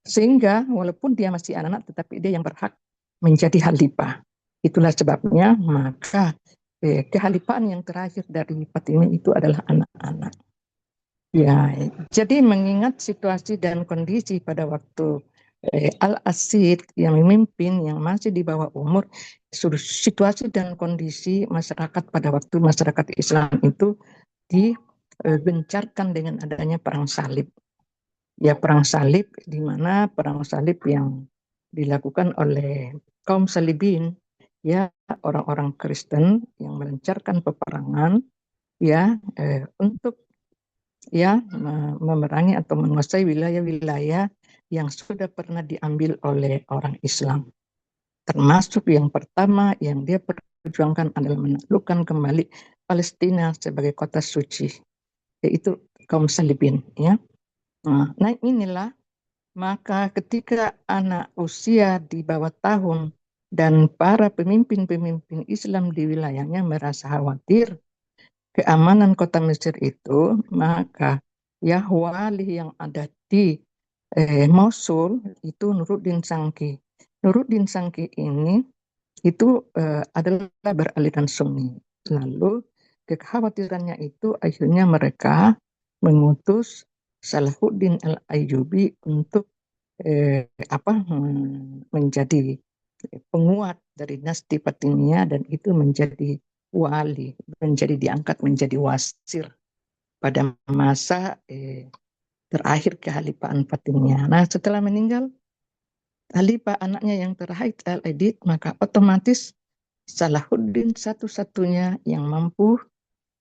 Sehingga walaupun dia masih anak-anak, tetapi dia yang berhak menjadi khalifah. Itulah sebabnya maka kekhalifahan yang terakhir dari Fatimiyah itu adalah anak-anak. Ya, jadi mengingat situasi dan kondisi pada waktu Al-Aziz yang memimpin, yang masih di bawah umur, situasi dan kondisi masyarakat pada waktu masyarakat Islam itu digencarkan dengan adanya perang salib. Ya, perang salib, di mana perang salib yang dilakukan oleh kaum salibin, ya orang-orang Kristen yang melancarkan peperangan ya untuk ya memerangi atau menguasai wilayah-wilayah yang sudah pernah diambil oleh orang Islam. Termasuk yang pertama yang dia perjuangkan adalah menaklukkan kembali Palestina sebagai kota suci, yaitu kaum salibin ya. Nah, inilah maka ketika anak usia di bawah tahun dan para pemimpin-pemimpin Islam di wilayahnya merasa khawatir keamanan kota Mesir itu, maka ya wali yang ada di Mosul itu Nuruddin Sangki. Nuruddin Sangki ini itu adalah beraliran Sunni. Lalu kekhawatirannya itu akhirnya mereka mengutus Salahuddin Al-Ayyubi untuk menjadi penguat dari dinasti Fatimiyah, dan itu menjadi wali, diangkat menjadi wasir pada masa terakhir kekhalifahan Fatimiyah. Nah, setelah meninggal khalifah anaknya yang terakhir Al-Aidid, maka otomatis Salahuddin satu-satunya yang mampu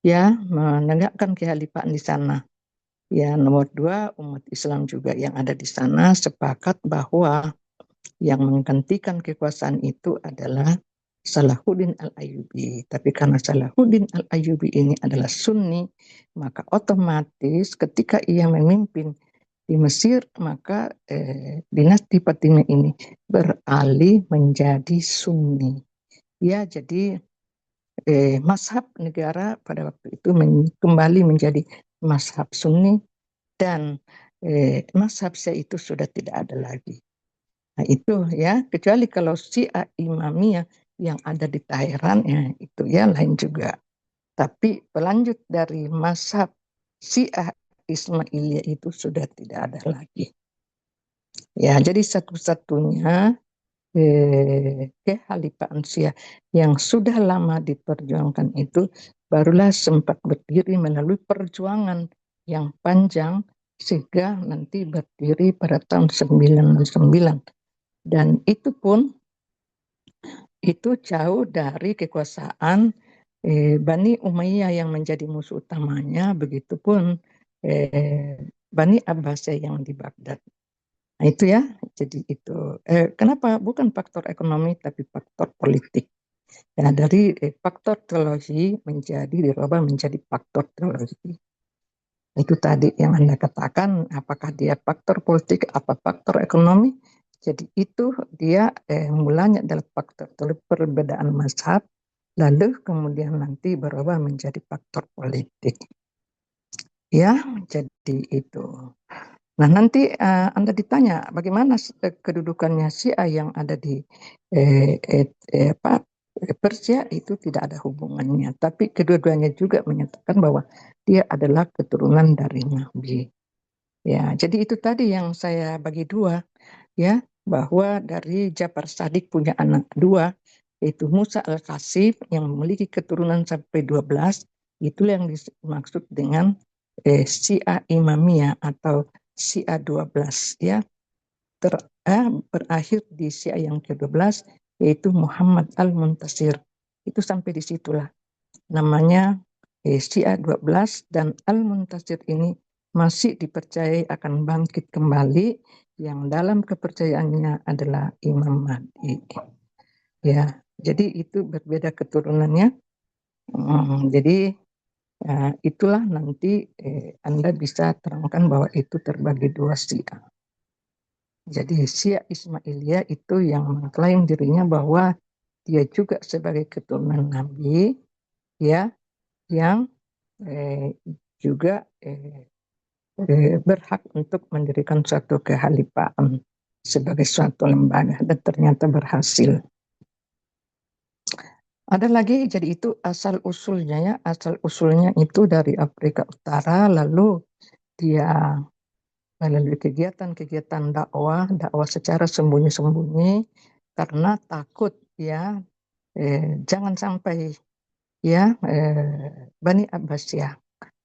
ya menegakkan kekhalifahan di sana. Ya, nomor 2, umat Islam juga yang ada di sana sepakat bahwa yang menggantikan kekuasaan itu adalah Salahuddin Al-Ayyubi. Tapi karena Salahuddin Al-Ayyubi ini adalah Sunni, maka otomatis ketika ia memimpin di Mesir, maka dinasti Fatimiyah ini beralih menjadi Sunni. Ya, jadi mazhab negara pada waktu itu kembali menjadi mazhab Sunni, dan mazhab Syiah itu sudah tidak ada lagi. Nah, itu ya, kecuali kalau Syiah Imamiyah yang ada di Teheran ya itu ya lain juga. Tapi pelanjut dari mazhab Syiah Ismailiyah itu sudah tidak ada lagi. Ya, jadi satu-satunya kekhalifahan Syiah yang sudah lama diperjuangkan itu barulah sempat berdiri melalui perjuangan yang panjang sehingga nanti berdiri pada tahun 99, dan itu pun itu jauh dari kekuasaan Bani Umayyah yang menjadi musuh utamanya, begitupun Bani Abbasiyah yang di Baghdad. Nah, itu ya. Jadi itu kenapa bukan faktor ekonomi tapi faktor politik. Ya, dari faktor teologi dirubah menjadi faktor teologi. Itu tadi yang Anda katakan, apakah dia faktor politik, apa faktor ekonomi. Jadi itu dia mulanya adalah faktor perbedaan mazhab, lalu kemudian nanti berubah menjadi faktor politik. Ya, jadi itu. Nah, nanti Anda ditanya bagaimana kedudukannya Syiah yang ada di Persia, itu tidak ada hubungannya. Tapi kedua-duanya juga menyatakan bahwa dia adalah keturunan dari Nabi. Ya, jadi itu tadi yang saya bagi dua, ya, bahwa dari Ja'far Shadiq punya anak dua, yaitu Musa Al-Kasif yang memiliki keturunan sampai 12, itulah yang dimaksud dengan Syiah Imamiyah atau Syiah 12, ya. Berakhir di Syiah yang ke-12, yaitu Muhammad Al-Muntasir. Itu sampai di situlah. Namanya Syiah 12, dan Al-Muntasir ini masih dipercayai akan bangkit kembali, yang dalam kepercayaannya adalah Imam Mahdi. Ya, jadi itu berbeda keturunannya. Jadi itulah nanti Anda bisa terangkan bahwa itu terbagi dua Syiah. Jadi Syiah Ismailiyah itu yang mengklaim dirinya bahwa dia juga sebagai keturunan Nabi, ya, yang juga berhak untuk mendirikan suatu kekhalifahan sebagai suatu lembaga, dan ternyata berhasil. Ada lagi, jadi itu asal usulnya ya, asal usulnya itu dari Afrika Utara, lalu dia melalui kegiatan-kegiatan dakwah secara sembunyi-sembunyi karena takut ya jangan sampai ya Bani Abbasiyah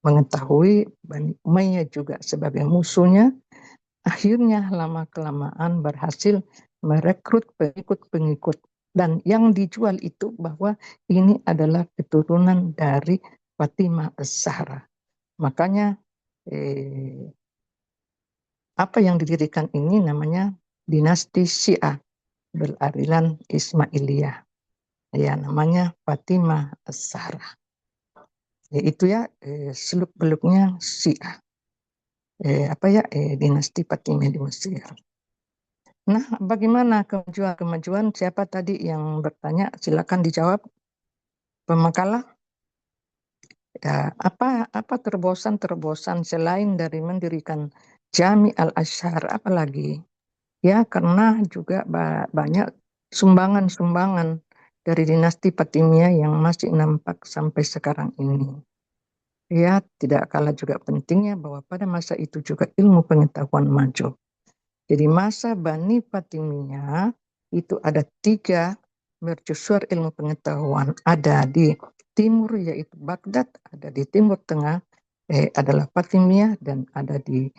mengetahui Bani Umayyah juga sebagai musuhnya. Akhirnya lama-kelamaan berhasil merekrut pengikut-pengikut, dan yang dijual itu bahwa ini adalah keturunan dari Fatimah Az-Zahra. Makanya apa yang didirikan ini namanya dinasti Syiah beraliran Ismailiyah. Ya, namanya Fatimah Az-Zahra. Yaitu ya seluk-beluknya Syiah. Dinasti Fatimiyah di Mesir. Nah, bagaimana kemajuan siapa tadi yang bertanya? Silakan dijawab. Pemakalah. Ya, apa terobosan selain dari mendirikan Jami Al-Azhar, apalagi? Ya, karena juga banyak sumbangan-sumbangan dari dinasti Fatimiyah yang masih nampak sampai sekarang ini. Ya, tidak kalah juga pentingnya bahwa pada masa itu juga ilmu pengetahuan maju. Jadi masa Bani Fatimiyah itu ada 3 mercusuar ilmu pengetahuan. Ada di timur yaitu Baghdad, ada di timur tengah adalah Fatimiyah, dan ada di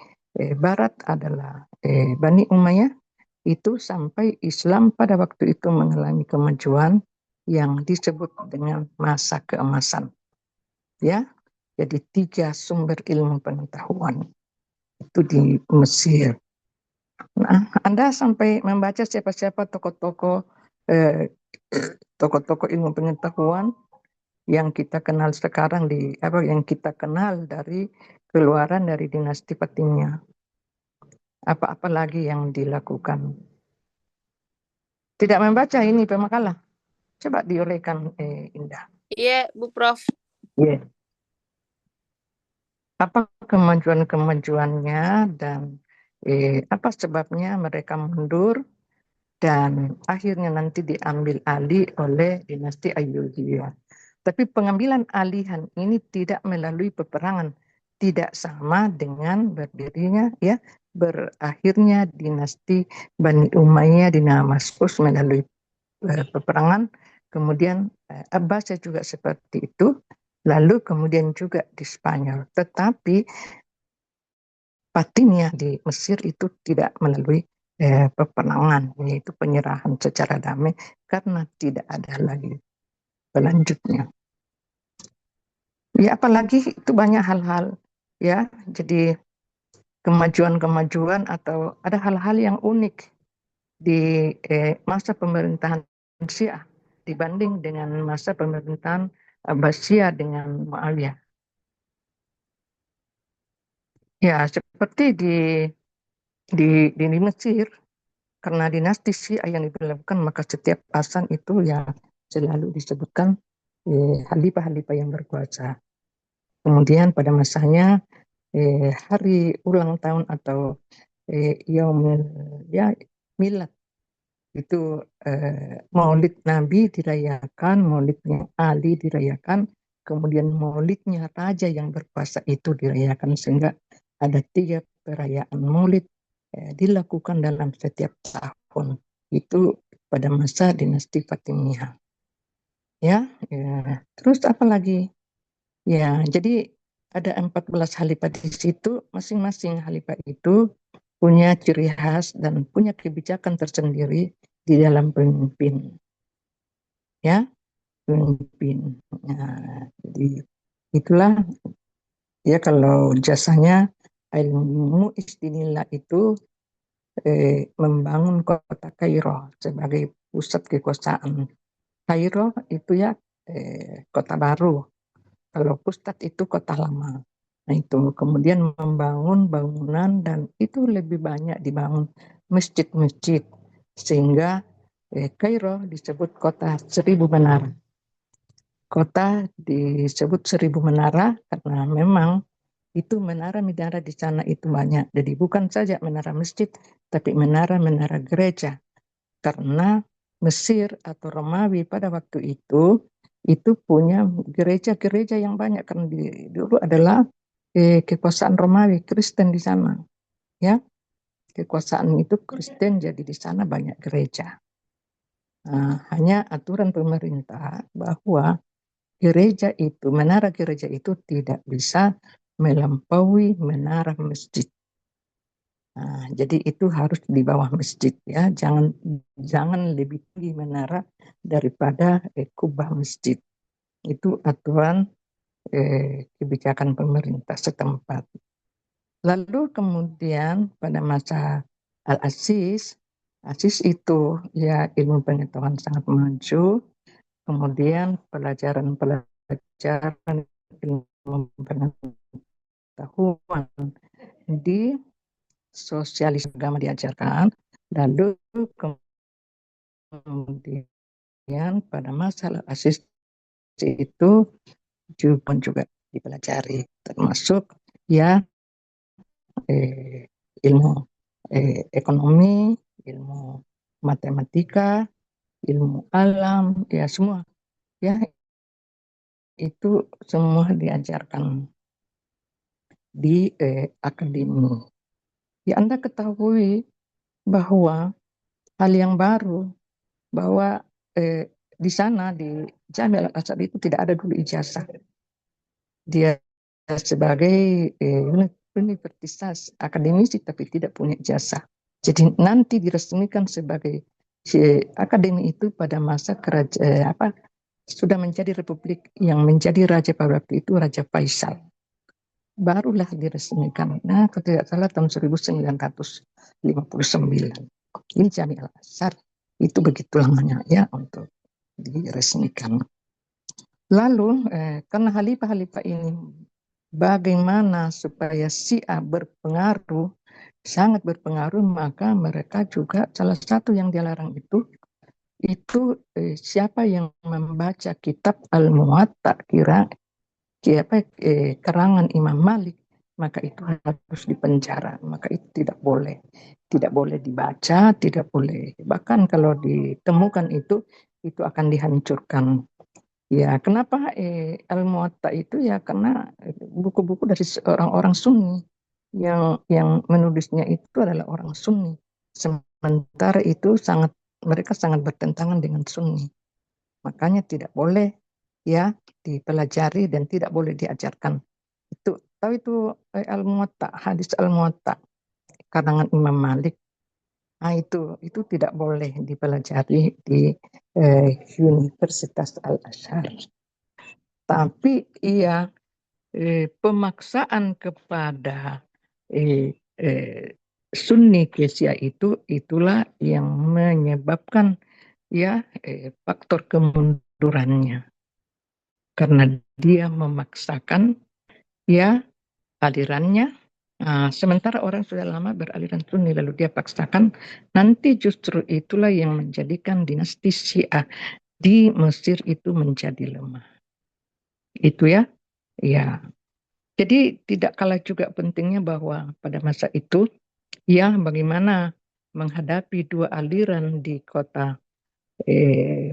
barat adalah Bani Umayyah. Itu sampai Islam pada waktu itu mengalami kemajuan yang disebut dengan masa keemasan. Ya, jadi 3 sumber ilmu pengetahuan itu di Mesir. Nah, Anda sampai membaca siapa-siapa tokoh-tokoh ilmu pengetahuan yang kita kenal sekarang yang kita kenal dari keluaran dari dinasti Fatimiyah. Apa-apa lagi yang dilakukan? Tidak membaca ini pemakalah. Coba diuraikan Indah. Iya, Bu Prof. Yeah. Apa kemajuan-kemajuannya dan apa sebabnya mereka mundur dan akhirnya nanti diambil alih oleh dinasti Ayyubiyah. Tapi pengambilan alihan ini tidak melalui peperangan, tidak sama dengan berdirinya berakhirnya dinasti Bani Umayyah di Damaskus melalui peperangan. Kemudian Abbasiyah juga seperti itu. Lalu kemudian juga di Spanyol. Tetapi Fatimiyah di Mesir itu tidak melalui peperangan, yaitu penyerahan secara damai karena tidak ada lagi pelanjutnya. Ya, apalagi itu banyak hal-hal ya. Jadi kemajuan-kemajuan atau ada hal-hal yang unik di masa pemerintahan Syiah dibanding dengan masa pemerintahan Abbasiyah dengan Muawiyah. Ya, seperti di Mesir, karena dinasti Syiah yang diberlakukan, maka setiap pasan itu ya selalu disebutkan khalifah-khalifah yang berkuasa. Kemudian pada masanya hari ulang tahun atau yaumul ya milad itu maulid Nabi dirayakan, maulidnya Ali dirayakan, kemudian maulidnya raja yang berkuasa itu dirayakan, sehingga ada 3 perayaan maulid dilakukan dalam setiap tahun. Itu pada masa dinasti Fatimiyah. Ya, terus apa lagi? Ya, jadi ada 14 khalifah di situ, masing-masing khalifah itu punya ciri khas dan punya kebijakan tersendiri di dalam pemimpin. Ya, pemimpin. Nah, jadi itulah ya kalau jasanya ilmu istinillah itu membangun kota Kairo sebagai pusat kekuasaan. Kairo itu ya kota baru. Kalau Pusat itu kota lama. Nah itu kemudian membangun bangunan dan itu lebih banyak dibangun masjid-masjid sehingga Kairo disebut kota 1000 menara. Kota disebut 1000 menara karena memang itu menara-menara di sana itu banyak. Jadi bukan saja menara masjid, tapi menara-menara gereja. Karena Mesir atau Romawi pada waktu itu punya gereja-gereja yang banyak karena dulu adalah kekuasaan Romawi Kristen di sana, ya kekuasaan itu Kristen, jadi di sana banyak gereja. Nah, hanya aturan pemerintah bahwa menara gereja itu tidak bisa melampaui menara masjid. Nah, jadi itu harus di bawah masjid ya, jangan lebih tinggi menara daripada kubah masjid. Itu aturan kebijakan pemerintah setempat. Lalu kemudian pada masa Al-Aziz itu ya ilmu pengetahuan sangat maju, kemudian pelajaran ilmu pengetahuan di sosialis agama diajarkan, lalu kemudian pada masa Al-Aziz itu juga dipelajari, termasuk ya ilmu ekonomi, ilmu matematika, ilmu alam, ya semua ya itu semua diajarkan di akademi. Ya Anda ketahui bahwa hal yang baru bahwa di sana di Jami' Al-Azhar itu tidak ada dulu ijazah. Dia sebagai universitas akademisi tapi tidak punya ijazah. Jadi nanti diresmikan sebagai akademi itu pada masa sudah menjadi republik, yang menjadi raja pada waktu itu Raja Faisal. Barulah diresmikan. Nah, kalau tidak salah tahun 1959. Ini Jami' Al-Azhar itu begitu lamanya ya untuk diresmikan. Lalu karena khalifah-khalifah ini bagaimana supaya Syiah berpengaruh, sangat berpengaruh, maka mereka juga salah satu yang dilarang itu siapa yang membaca kitab Al-Muwatta karangan Imam Malik, maka itu harus dipenjara, maka itu tidak boleh dibaca, tidak boleh, bahkan kalau ditemukan itu akan dihancurkan. Ya, kenapa Al-Muwatta itu ya karena buku-buku dari orang-orang Sunni yang menulisnya itu adalah orang Sunni, sementara itu mereka sangat bertentangan dengan Sunni, makanya tidak boleh ya dipelajari dan tidak boleh diajarkan. Itu tahu itu Al-Muwatta, hadis Al-Muwatta karangan Imam Malik. Nah, itu tidak boleh dipelajari di Universitas Al-Azhar. Tapi pemaksaan kepada Sunni ke Syiah itulah yang menyebabkan ya faktor kemundurannya, karena dia memaksakan ya alirannya. Sementara orang sudah lama beraliran Sunni lalu dia paksakan, nanti justru itulah yang menjadikan dinasti Syiah di Mesir itu menjadi lemah. Itu ya. Jadi tidak kalah juga pentingnya bahwa pada masa itu ya bagaimana menghadapi dua aliran di kota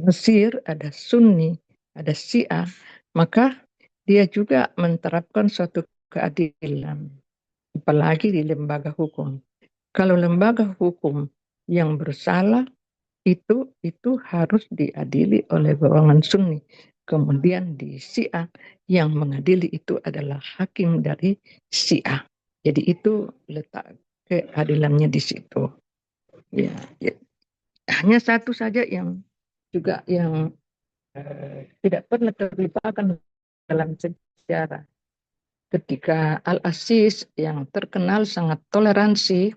Mesir, ada Sunni, ada Syiah, maka dia juga menerapkan suatu keadilan, apalagi di lembaga hukum. Kalau lembaga hukum yang bersalah itu harus diadili oleh golongan Sunni. Kemudian di Syiah yang mengadili itu adalah hakim dari Syiah. Jadi itu letak keadilannya di situ. Ya. Hanya satu saja yang juga yang tidak pernah terlupakan dalam sejarah. Ketika Al-Aziz yang terkenal sangat toleransi,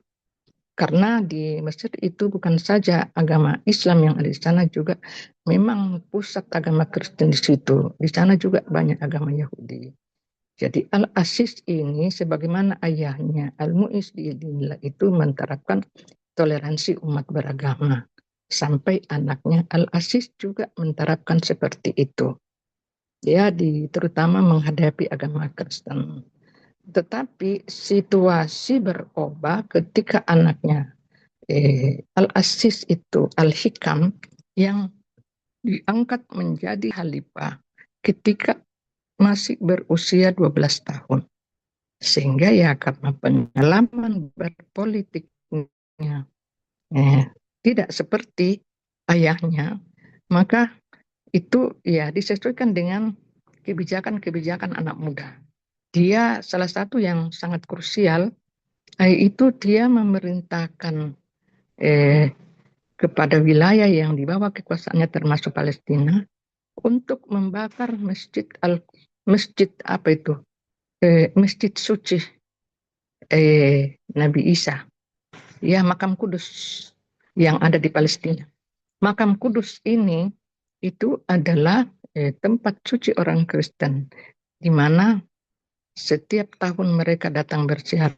karena di Mesir itu bukan saja agama Islam yang ada di sana, juga memang pusat agama Kristen di situ. Di sana juga banyak agama Yahudi. Jadi Al-Aziz ini sebagaimana ayahnya Al-Mu'iz di Dinillah itu menerapkan toleransi umat beragama. Sampai anaknya Al-Aziz juga menerapkan seperti itu. Ya, terutama menghadapi agama Kristen. Tetapi situasi berubah ketika anaknya Al-Aziz itu Al-Hikam yang diangkat menjadi khalifah ketika masih berusia 12 tahun. Sehingga ya karena pengalaman berpolitiknya tidak seperti ayahnya, maka itu ya disesuaikan dengan kebijakan-kebijakan anak muda. Dia salah satu yang sangat krusial, itu dia memerintahkan kepada wilayah yang di bawah kekuasaannya termasuk Palestina untuk membakar masjid suci Nabi Isa, ya makam Kudus yang ada di Palestina. Makam Kudus ini itu adalah tempat suci orang Kristen, di mana setiap tahun mereka datang berziarah.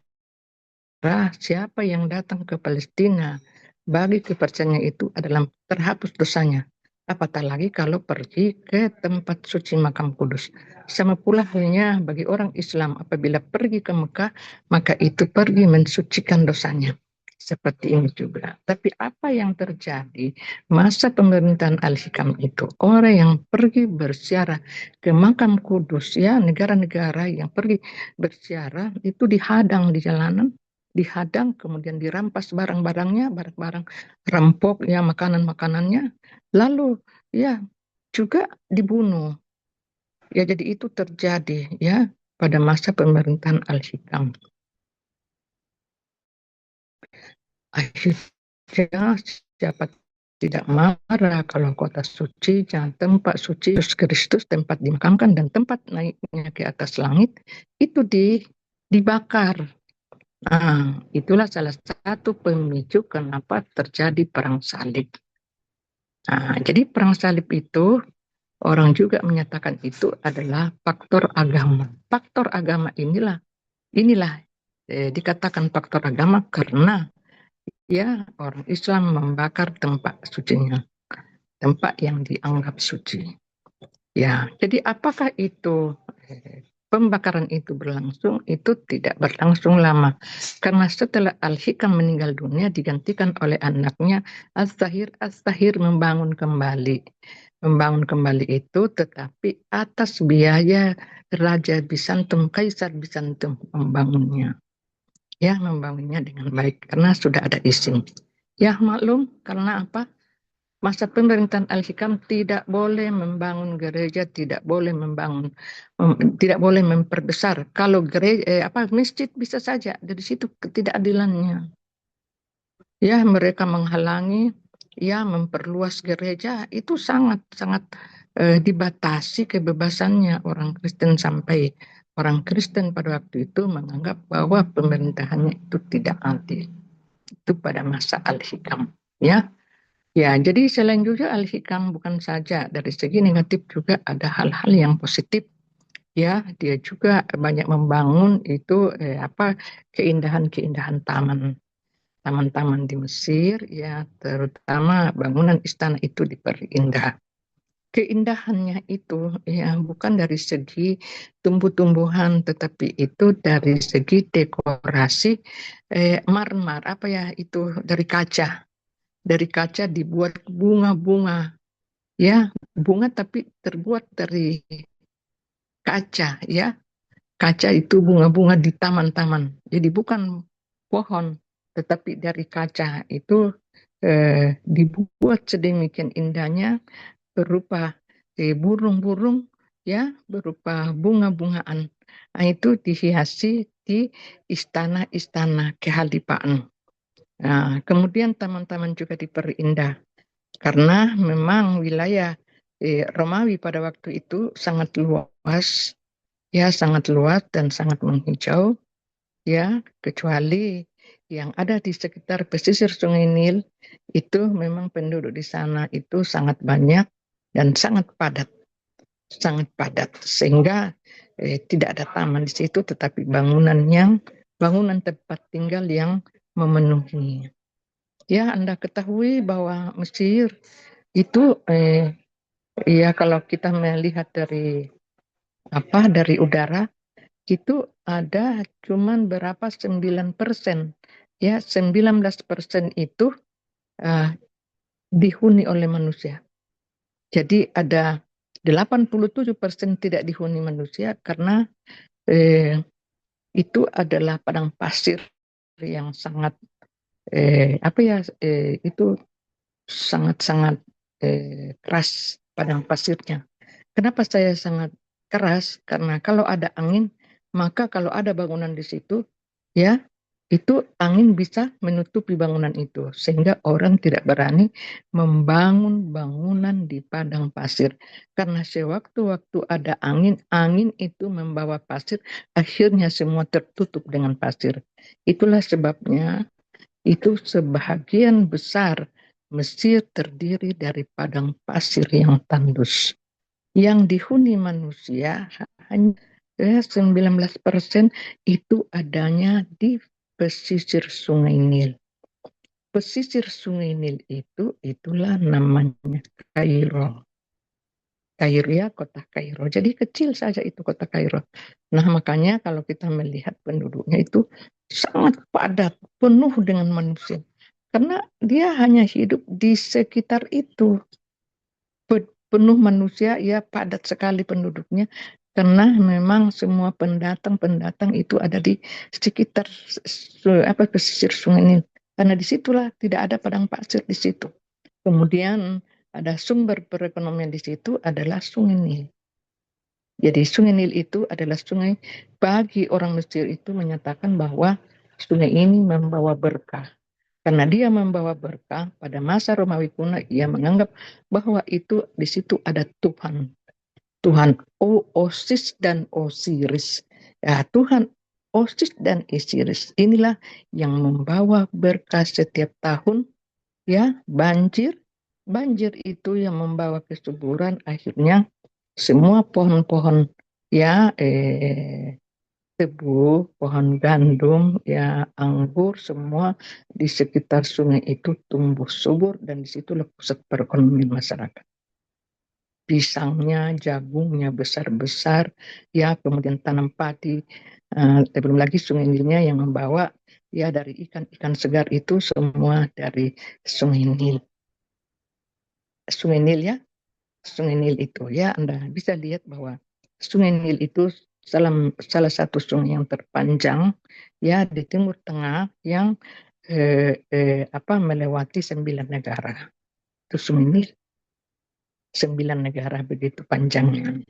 Siapa yang datang ke Palestina bagi kepercayaan itu adalah terhapus dosanya. Apatah lagi kalau pergi ke tempat suci makam Kudus. Sama pula halnya bagi orang Islam, apabila pergi ke Mekah, maka itu pergi mensucikan dosanya. Seperti ini juga. Tapi apa yang terjadi masa pemerintahan Al-Hikam itu, orang yang pergi berziarah ke makam Kudus, ya negara-negara yang pergi berziarah itu dihadang di jalanan, dihadang, kemudian dirampas barang-barangnya, barang-barang rampok, ya makanan-makanannya, lalu ya juga dibunuh. Ya jadi itu terjadi ya pada masa pemerintahan Al-Hikam. Akhirnya siapa tidak marah kalau kota suci, tempat suci Yesus Kristus, tempat dimakamkan dan tempat naiknya ke atas langit itu dibakar. Itulah salah satu pemicu kenapa terjadi perang salib. Jadi perang salib itu orang juga menyatakan itu adalah faktor agama. Faktor agama inilah dikatakan faktor agama karena ya orang Islam membakar tempat sucinya, tempat yang dianggap suci. Ya, jadi apakah itu pembakaran itu berlangsung? Itu tidak berlangsung lama, karena setelah Al-Hikam meninggal dunia digantikan oleh anaknya As-Sahir membangun kembali itu, tetapi atas biaya Raja Bizantium, Kaisar Bizantium membangunnya. Ya, membangunnya dengan baik karena sudah ada izin. Ya, maklum karena apa? Masa pemerintahan Al-Hikam tidak boleh membangun gereja, tidak boleh memperbesar. Kalau masjid bisa saja, dari situ ketidakadilannya. Ya, mereka menghalangi, ya memperluas gereja, itu sangat dibatasi kebebasannya orang Kristen sampai orang Kristen pada waktu itu menganggap bahwa pemerintahannya itu tidak adil. Itu pada masa Al-Hikam, ya. Ya, jadi selain juga Al-Hikam bukan saja dari segi negatif, juga ada hal-hal yang positif. Ya, dia juga banyak membangun itu keindahan-keindahan taman-taman di Mesir, ya, terutama bangunan istana itu diperindah. Keindahannya itu ya bukan dari segi tumbuh-tumbuhan, tetapi itu dari segi dekorasi marmer dari kaca dibuat bunga-bunga, ya, bunga tapi terbuat dari kaca, ya. Kaca itu bunga-bunga di taman-taman. Jadi bukan pohon, tetapi dari kaca itu dibuat sedemikian indahnya berupa burung-burung, ya, berupa bunga-bungaan. Nah, itu dihiasi di istana-istana kehalifaan. Nah, kemudian taman-taman juga diperindah karena memang wilayah Romawi pada waktu itu sangat luas, ya, sangat luas dan sangat menghijau, ya, kecuali yang ada di sekitar pesisir Sungai Nil itu memang penduduk di sana itu sangat banyak dan sangat padat sehingga tidak ada taman di situ, tetapi bangunan tempat tinggal yang memenuhi. Ya, Anda ketahui bahwa Mesir itu ya kalau kita melihat dari udara itu ada cuman berapa 9%, ya, 19% itu dihuni oleh manusia. Jadi ada 87% tidak dihuni manusia karena itu adalah padang pasir yang sangat itu sangat-sangat keras padang pasirnya. Kenapa saya sangat keras? Karena kalau ada angin, maka kalau ada bangunan di situ, ya, itu angin bisa menutupi bangunan itu sehingga orang tidak berani membangun bangunan di padang pasir karena sewaktu-waktu ada angin itu membawa pasir, akhirnya semua tertutup dengan pasir. Itulah sebabnya itu sebahagian besar Mesir terdiri dari padang pasir yang tandus. Yang dihuni manusia hanya 19% itu adanya di pesisir Sungai Nil. Pesisir Sungai Nil itulah namanya Kairo. Kairo, ya, kota Kairo. Jadi kecil saja itu kota Kairo. Nah, makanya kalau kita melihat penduduknya itu sangat padat, penuh dengan manusia. Karena dia hanya hidup di sekitar itu. Penuh manusia, ya, padat sekali penduduknya. Karena memang semua pendatang itu ada di sekitar pesisir Sungai Nil. Karena disitulah tidak ada padang pasir di situ. Kemudian ada sumber perekonomian di situ adalah Sungai Nil. Jadi Sungai Nil itu adalah sungai, bagi orang Mesir itu menyatakan bahwa sungai ini membawa berkah. Karena dia membawa berkah, pada masa Romawi kuno ia menganggap bahwa itu di situ ada Tuhan Osis dan Osiris. Ya, Tuhan Osis dan Osiris inilah yang membawa berkah setiap tahun, ya, banjir itu yang membawa kesuburan, akhirnya semua pohon-pohon, ya, tebu, pohon gandum, ya, anggur, semua di sekitar sungai itu tumbuh subur dan disitulah pusat perekonomian masyarakat. Pisangnya, jagungnya besar-besar, ya, kemudian tanam padi, belum lagi sungai Nilnya yang membawa, ya, dari ikan-ikan segar itu semua dari Sungai Nil. Sungai Nil, ya, Sungai Nil itu, ya, Anda bisa lihat bahwa Sungai Nil itu salah satu sungai yang terpanjang, ya, di Timur Tengah yang melewati 9 negara. Itu Sungai Nil, 9 negara begitu panjangnya.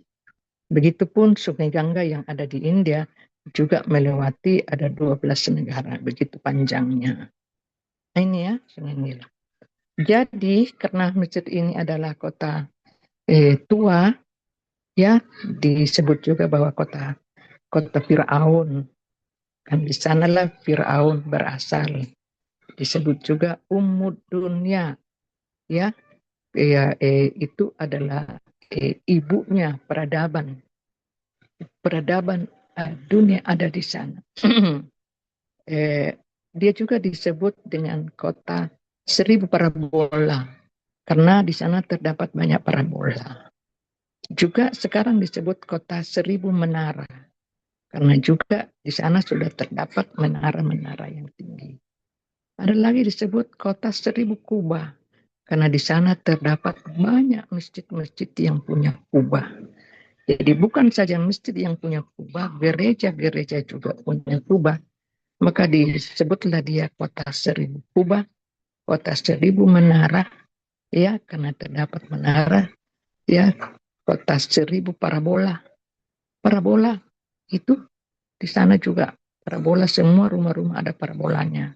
Begitupun Sungai Gangga yang ada di India juga melewati ada 12 negara, begitu panjangnya. Nah, ini, ya, Sungai Nil. Jadi karena Mesir ini adalah kota tua, ya, disebut juga bahwa kota kota Firaun. Dan di sanalah Firaun berasal. Disebut juga Ummud Dunya, ya. Itu adalah ibunya peradaban. Peradaban dunia ada di sana. Dia juga disebut dengan kota 1000 parabola karena di sana terdapat banyak parabola. Juga sekarang disebut kota 1000 menara karena juga di sana sudah terdapat menara-menara yang tinggi. Ada lagi disebut kota 1000 kubah karena di sana terdapat banyak masjid-masjid yang punya kubah. Jadi bukan saja masjid yang punya kubah, gereja-gereja juga punya kubah. Maka disebutlah dia kota 1000 kubah, kota 1000 menara, ya, karena terdapat menara, ya, kota 1000 parabola. Parabola itu di sana juga parabola, semua rumah-rumah ada parabolanya.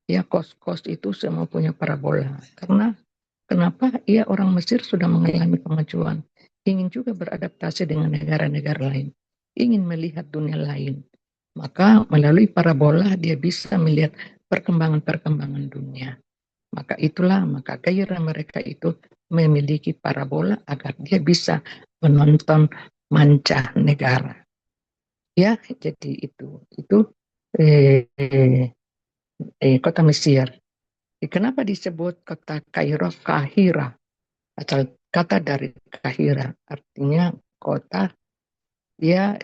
Ya, kos-kos itu semua punya parabola. Karena kenapa? Ya, orang Mesir sudah mengalami kemajuan, ingin juga beradaptasi dengan negara-negara lain, ingin melihat dunia lain. Maka melalui parabola dia bisa melihat perkembangan-perkembangan dunia. Maka gairah mereka itu memiliki parabola agar dia bisa menonton mancanegara. Ya, jadi itu kota Mesir. Kenapa disebut kota Kairo Kahira? Asal kata dari Kahira artinya kota, ya,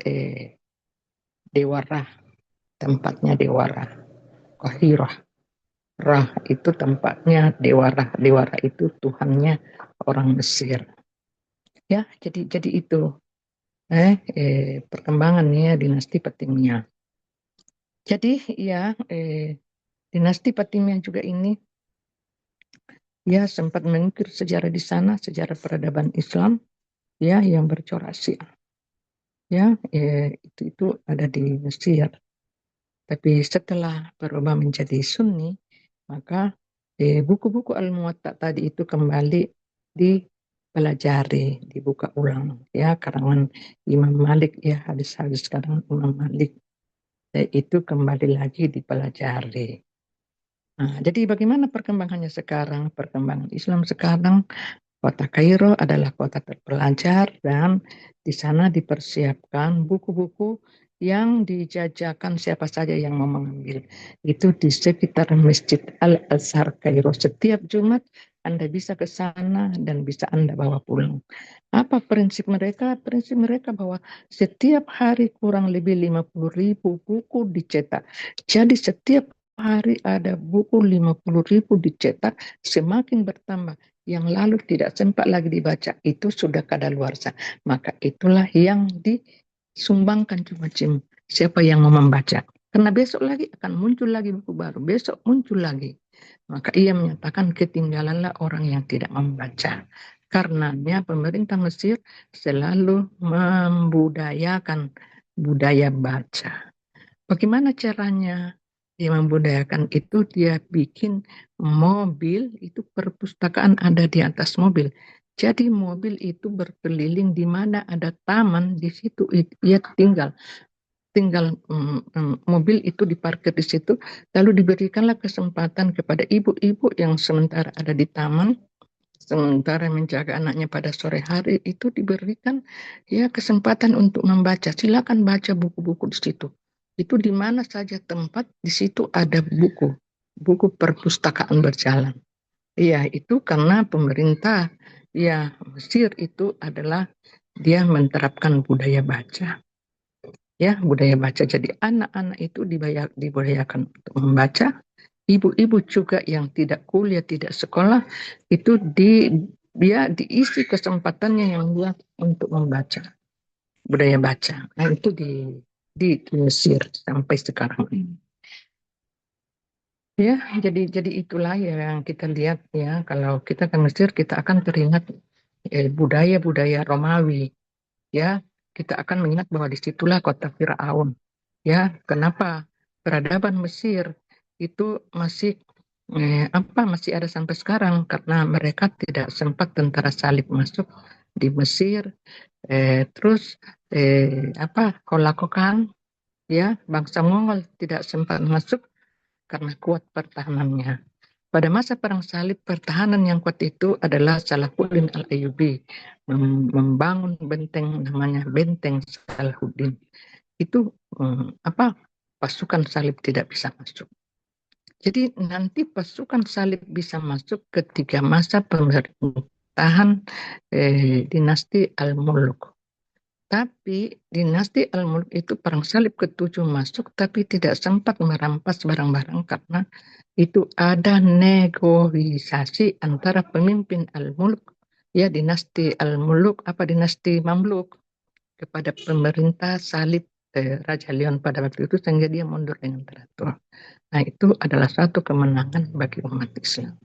Dewara, tempatnya Dewara. Kahirah. Rah itu tempatnya Dewara. Dewara itu Tuhannya orang Mesir. Ya, jadi itu perkembangannya dinasti Fatimiyah. Jadi ya, dinasti Fatimiyah juga ini ya sempat mengukir sejarah di sana, sejarah peradaban Islam, ya, yang bercorak Syiah. Ya, itu ada di Mesir. Tapi setelah berubah menjadi Sunni, maka buku-buku Al-Muwatta tadi itu kembali dipelajari, dibuka ulang, ya, karangan Imam Malik, ya, hadis-hadis karangan Imam Malik, itu kembali lagi dipelajari. Nah, jadi bagaimana perkembangannya sekarang? Perkembangan Islam sekarang, kota Kairo adalah kota terpelajar dan di sana dipersiapkan buku-buku yang dijajakan siapa saja yang mau mengambil. Itu di sekitar Masjid Al-Azhar Kairo. Setiap Jumat Anda bisa ke sana dan bisa Anda bawa pulang. Apa prinsip mereka? Prinsip mereka bahwa setiap hari kurang lebih 50.000 buku dicetak. Jadi setiap hari ada buku 50.000 dicetak, semakin bertambah yang lalu tidak sempat lagi dibaca itu sudah kadaluarsa, maka itulah yang disumbangkan Jumacim siapa yang mau membaca, karena besok lagi akan muncul lagi buku baru, besok muncul lagi, maka ia menyatakan ketinggalanlah orang yang tidak membaca. Karenanya pemerintah Mesir selalu membudayakan budaya baca. Bagaimana caranya dia membudayakan itu? Dia bikin mobil, itu perpustakaan ada di atas mobil. Jadi mobil itu berkeliling di mana ada taman, di situ ia tinggal mobil itu diparkir di situ, lalu diberikanlah kesempatan kepada ibu-ibu yang sementara ada di taman, sementara menjaga anaknya pada sore hari, itu diberikan ya kesempatan untuk membaca. Silakan baca buku-buku di situ. Itu di mana saja tempat, di situ ada buku perpustakaan berjalan. Iya, itu karena pemerintah ya Mesir itu adalah dia menerapkan budaya baca. Ya, budaya baca. Jadi anak-anak itu dibudayakan untuk membaca. Ibu-ibu juga yang tidak kuliah, tidak sekolah, itu dia diisi kesempatannya yang luas untuk membaca, budaya baca. Nah, itu di Mesir sampai sekarang ini. Ya, jadi itulah yang kita lihat ya. Kalau kita ke Mesir, kita akan teringat budaya-budaya Romawi. Ya, kita akan mengingat bahwa disitulah kota Firaun. Ya, kenapa peradaban Mesir itu masih masih ada sampai sekarang, karena mereka tidak sempat tentara salib masuk di Mesir, terus kau lakukan, ya, bangsa Mongol tidak sempat masuk karena kuat pertahanannya. Pada masa perang salib, pertahanan yang kuat itu adalah Salahuddin Al-Ayyubi, membangun benteng namanya Benteng Salahuddin. Itu pasukan salib tidak bisa masuk. Jadi nanti pasukan salib bisa masuk ketika masa pemerintahan dinasti Al-Muluk. Tapi dinasti Al-Muluk itu perang salib ke-7 masuk, tapi tidak sempat merampas barang-barang karena itu ada negosiasi antara pemimpin Al-Muluk, ya, dinasti Al-Muluk, dinasti Mamluk, kepada pemerintah salib Raja Leon pada waktu itu, sehingga dia mundur dengan teratur. Nah, itu adalah satu kemenangan bagi umat Islam.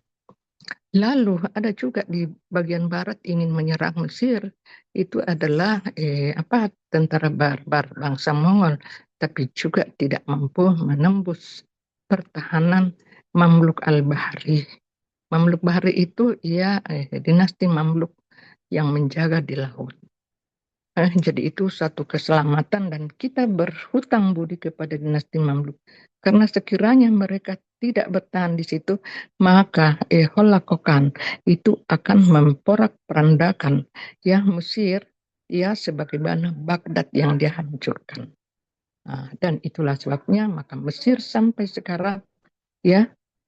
Lalu ada juga di bagian barat ingin menyerang Mesir, itu adalah tentara barbar bangsa Mongol, tapi juga tidak mampu menembus pertahanan Mamluk Al-Bahri. Mamluk Bahri itu dinasti Mamluk yang menjaga di laut. Jadi itu satu keselamatan dan kita berhutang budi kepada dinasti Mamluk. Karena sekiranya mereka tidak bertahan di situ, maka Holakokan itu akan memporak-perandakan Mesir, sebagaimana Baghdad yang dia hancurkan. Dan itulah sebabnya maka Mesir sampai sekarang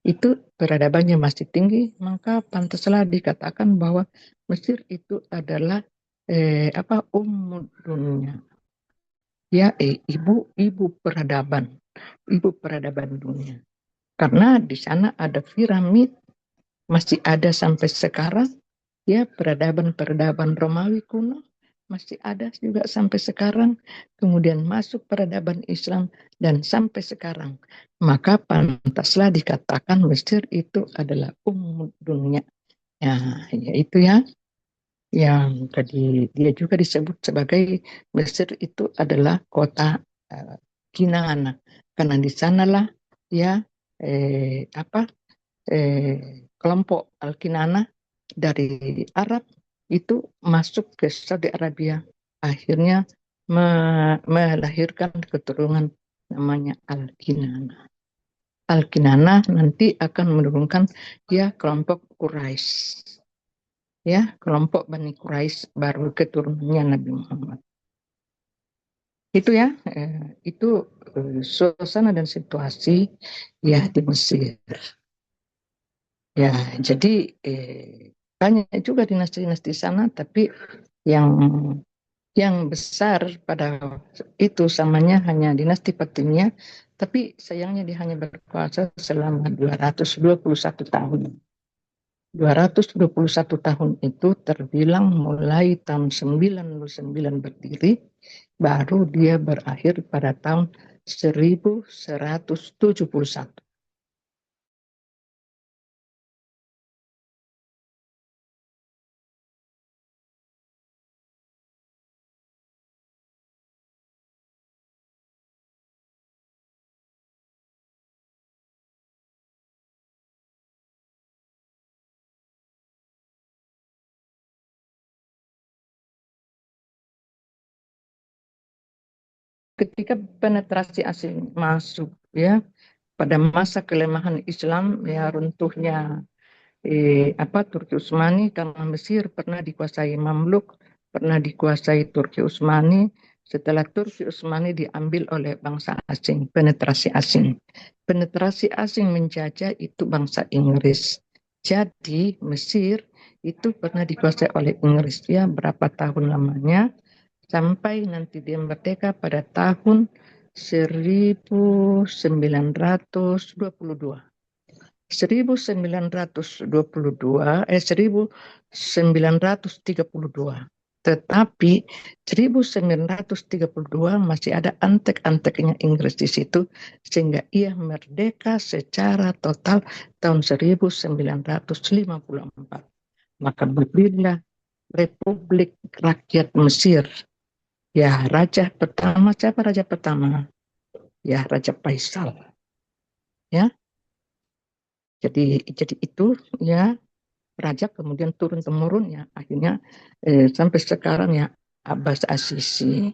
itu peradabannya masih tinggi, maka pantaslah dikatakan bahwa Mesir itu adalah dunia, ibu peradaban dunia, karena di sana ada piramid, masih ada sampai sekarang, peradaban Romawi kuno masih ada juga sampai sekarang, kemudian masuk peradaban Islam dan sampai sekarang, maka pantaslah dikatakan Mesir itu adalah dunia, yaitu yang tadi dia juga disebut sebagai Mesir itu adalah kota Kinana, karena di sanalah kelompok Al-Kinana dari Arab itu masuk ke Saudi Arabia, akhirnya melahirkan keturunan namanya Al-Kinana. Al-Kinana nanti akan menurunkan kelompok Quraisy, kelompok Bani Quraisy, baru keturunannya Nabi Muhammad. Itu itu suasana dan situasi di Mesir. Jadi banyak juga dinasti-dinasti sana, tapi yang besar pada itu samanya hanya dinasti Fatimiyah, tapi sayangnya dia hanya berkuasa selama 221 tahun. 221 tahun itu terbilang mulai tahun 99 berdiri, baru dia berakhir pada tahun 1171. Ketika penetrasi asing masuk pada masa kelemahan Islam, runtuhnya Turki Utsmani, karena Mesir pernah dikuasai Mamluk, pernah dikuasai Turki Utsmani. Setelah Turki Utsmani diambil oleh bangsa asing, penetrasi asing. Penetrasi asing menjajah itu bangsa Inggris. Jadi Mesir itu pernah dikuasai oleh Inggris berapa tahun lamanya, sampai nanti dia merdeka pada tahun 1922. 1932. 1932. Tetapi 1932 masih ada antek-anteknya Inggris di situ, sehingga ia merdeka secara total tahun 1954. Maka berdirilah Republik Rakyat Mesir. Raja pertama, siapa raja pertama? Raja Faisal. Jadi itu raja, kemudian turun temurun ya, akhirnya sampai sekarang ya Abbas Asisi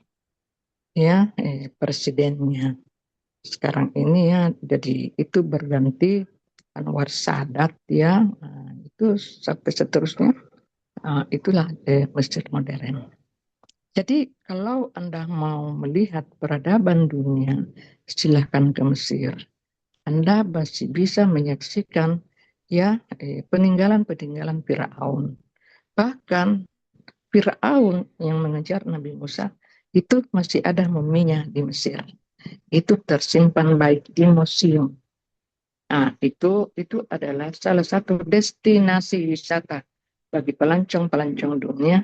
ya presidennya. Sekarang ini ya jadi itu berganti Anwar Sadat ya, itu sampai seterusnya. Itulah Mesir modern. Jadi kalau Anda mau melihat peradaban dunia, silahkan ke Mesir. Anda masih bisa menyaksikan ya peninggalan-peninggalan Firaun. Bahkan Firaun yang mengejar Nabi Musa itu masih ada muminya di Mesir. Itu tersimpan baik di museum. Nah, itu adalah salah satu destinasi wisata bagi pelancong-pelancong dunia,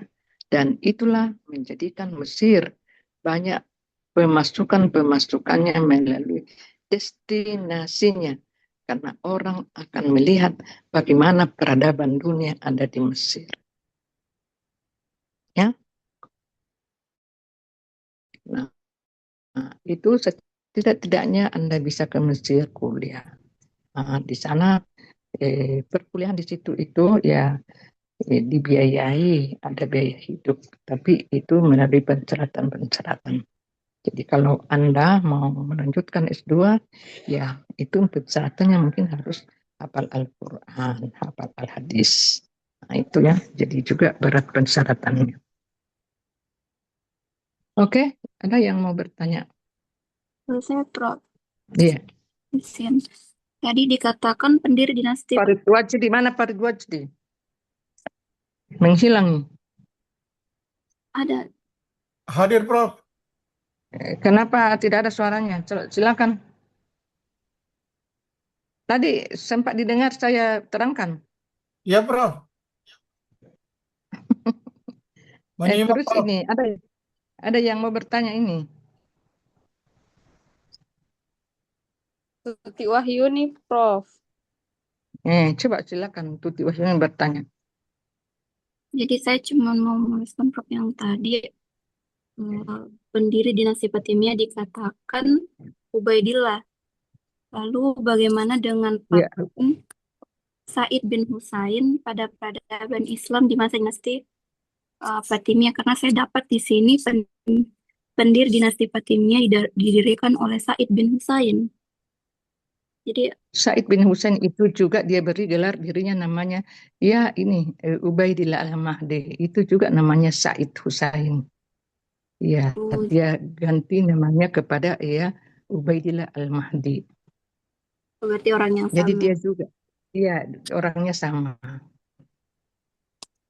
dan itulah menjadikan Mesir banyak pemasukannya melalui destinasinya, karena orang akan melihat bagaimana peradaban dunia ada di Mesir. Ya, nah itu setidak-tidaknya Anda bisa ke Mesir kuliah. Di sana perkuliahan di situ itu ya dibiayai, ada biaya hidup, tapi itu melalui persyaratan-persyaratan. Jadi kalau Anda mau melanjutkan S2, ya itu persyaratannya mungkin harus hafal Al-Quran, hafal Al-Hadis. Nah itu ya, jadi juga berat persyaratannya. Oke, ada yang mau bertanya? Saya Prof. Iya. Izin. Tadi dikatakan pendiri dinasti Farid Wajdi, mana Farid Wajdi? Menghilang. ada. Hadir, Prof. Kenapa tidak ada suaranya? Silakan. Tadi sempat didengar saya terangkan. Ya, Prof. Menyimak, Terus Prof. ini ada yang mau bertanya ini. Tuti Wahyuni, Prof. Coba silakan Tuti Wahyuni bertanya. Jadi saya cuma mau menuliskan Prof yang tadi pendiri dinasti Fatimiyah dikatakan Ubaidillah. Lalu bagaimana dengan Ya. patung Said bin Husain pada peradaban Islam di masa dinasti Fatimiyah? Karena saya dapat di sini pendiri dinasti Fatimiyah didirikan oleh Said bin Husain. Jadi Said bin Husain itu juga dia beri gelar dirinya namanya ya ini Ubaidillah al-Mahdi, itu juga namanya Said Husain. Ya, dia ganti namanya kepada ya Ubaidillah al-Mahdi. berarti orang yang Jadi sama. dia juga ya orangnya sama.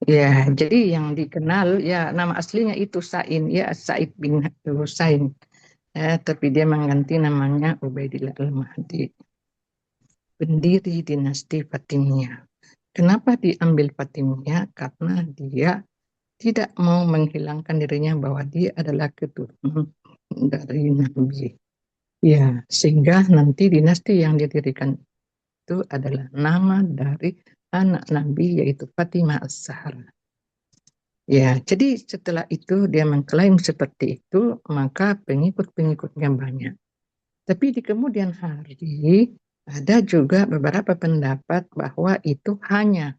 Ya, jadi yang dikenal ya nama aslinya itu Said ya Said bin Husain. Tapi dia mengganti namanya Ubaidillah al-Mahdi. Pendiri dinasti Fatimiyah. Kenapa diambil Fatimiyah? Karena dia tidak mau menghilangkan dirinya bahwa dia adalah keturunan dari Nabi. Ya, sehingga nanti dinasti yang didirikan itu adalah nama dari anak Nabi yaitu Fatimah As-Zahra. Ya, jadi setelah itu dia mengklaim seperti itu, maka pengikut-pengikutnya banyak. Tapi di kemudian hari ada juga beberapa pendapat bahwa itu hanya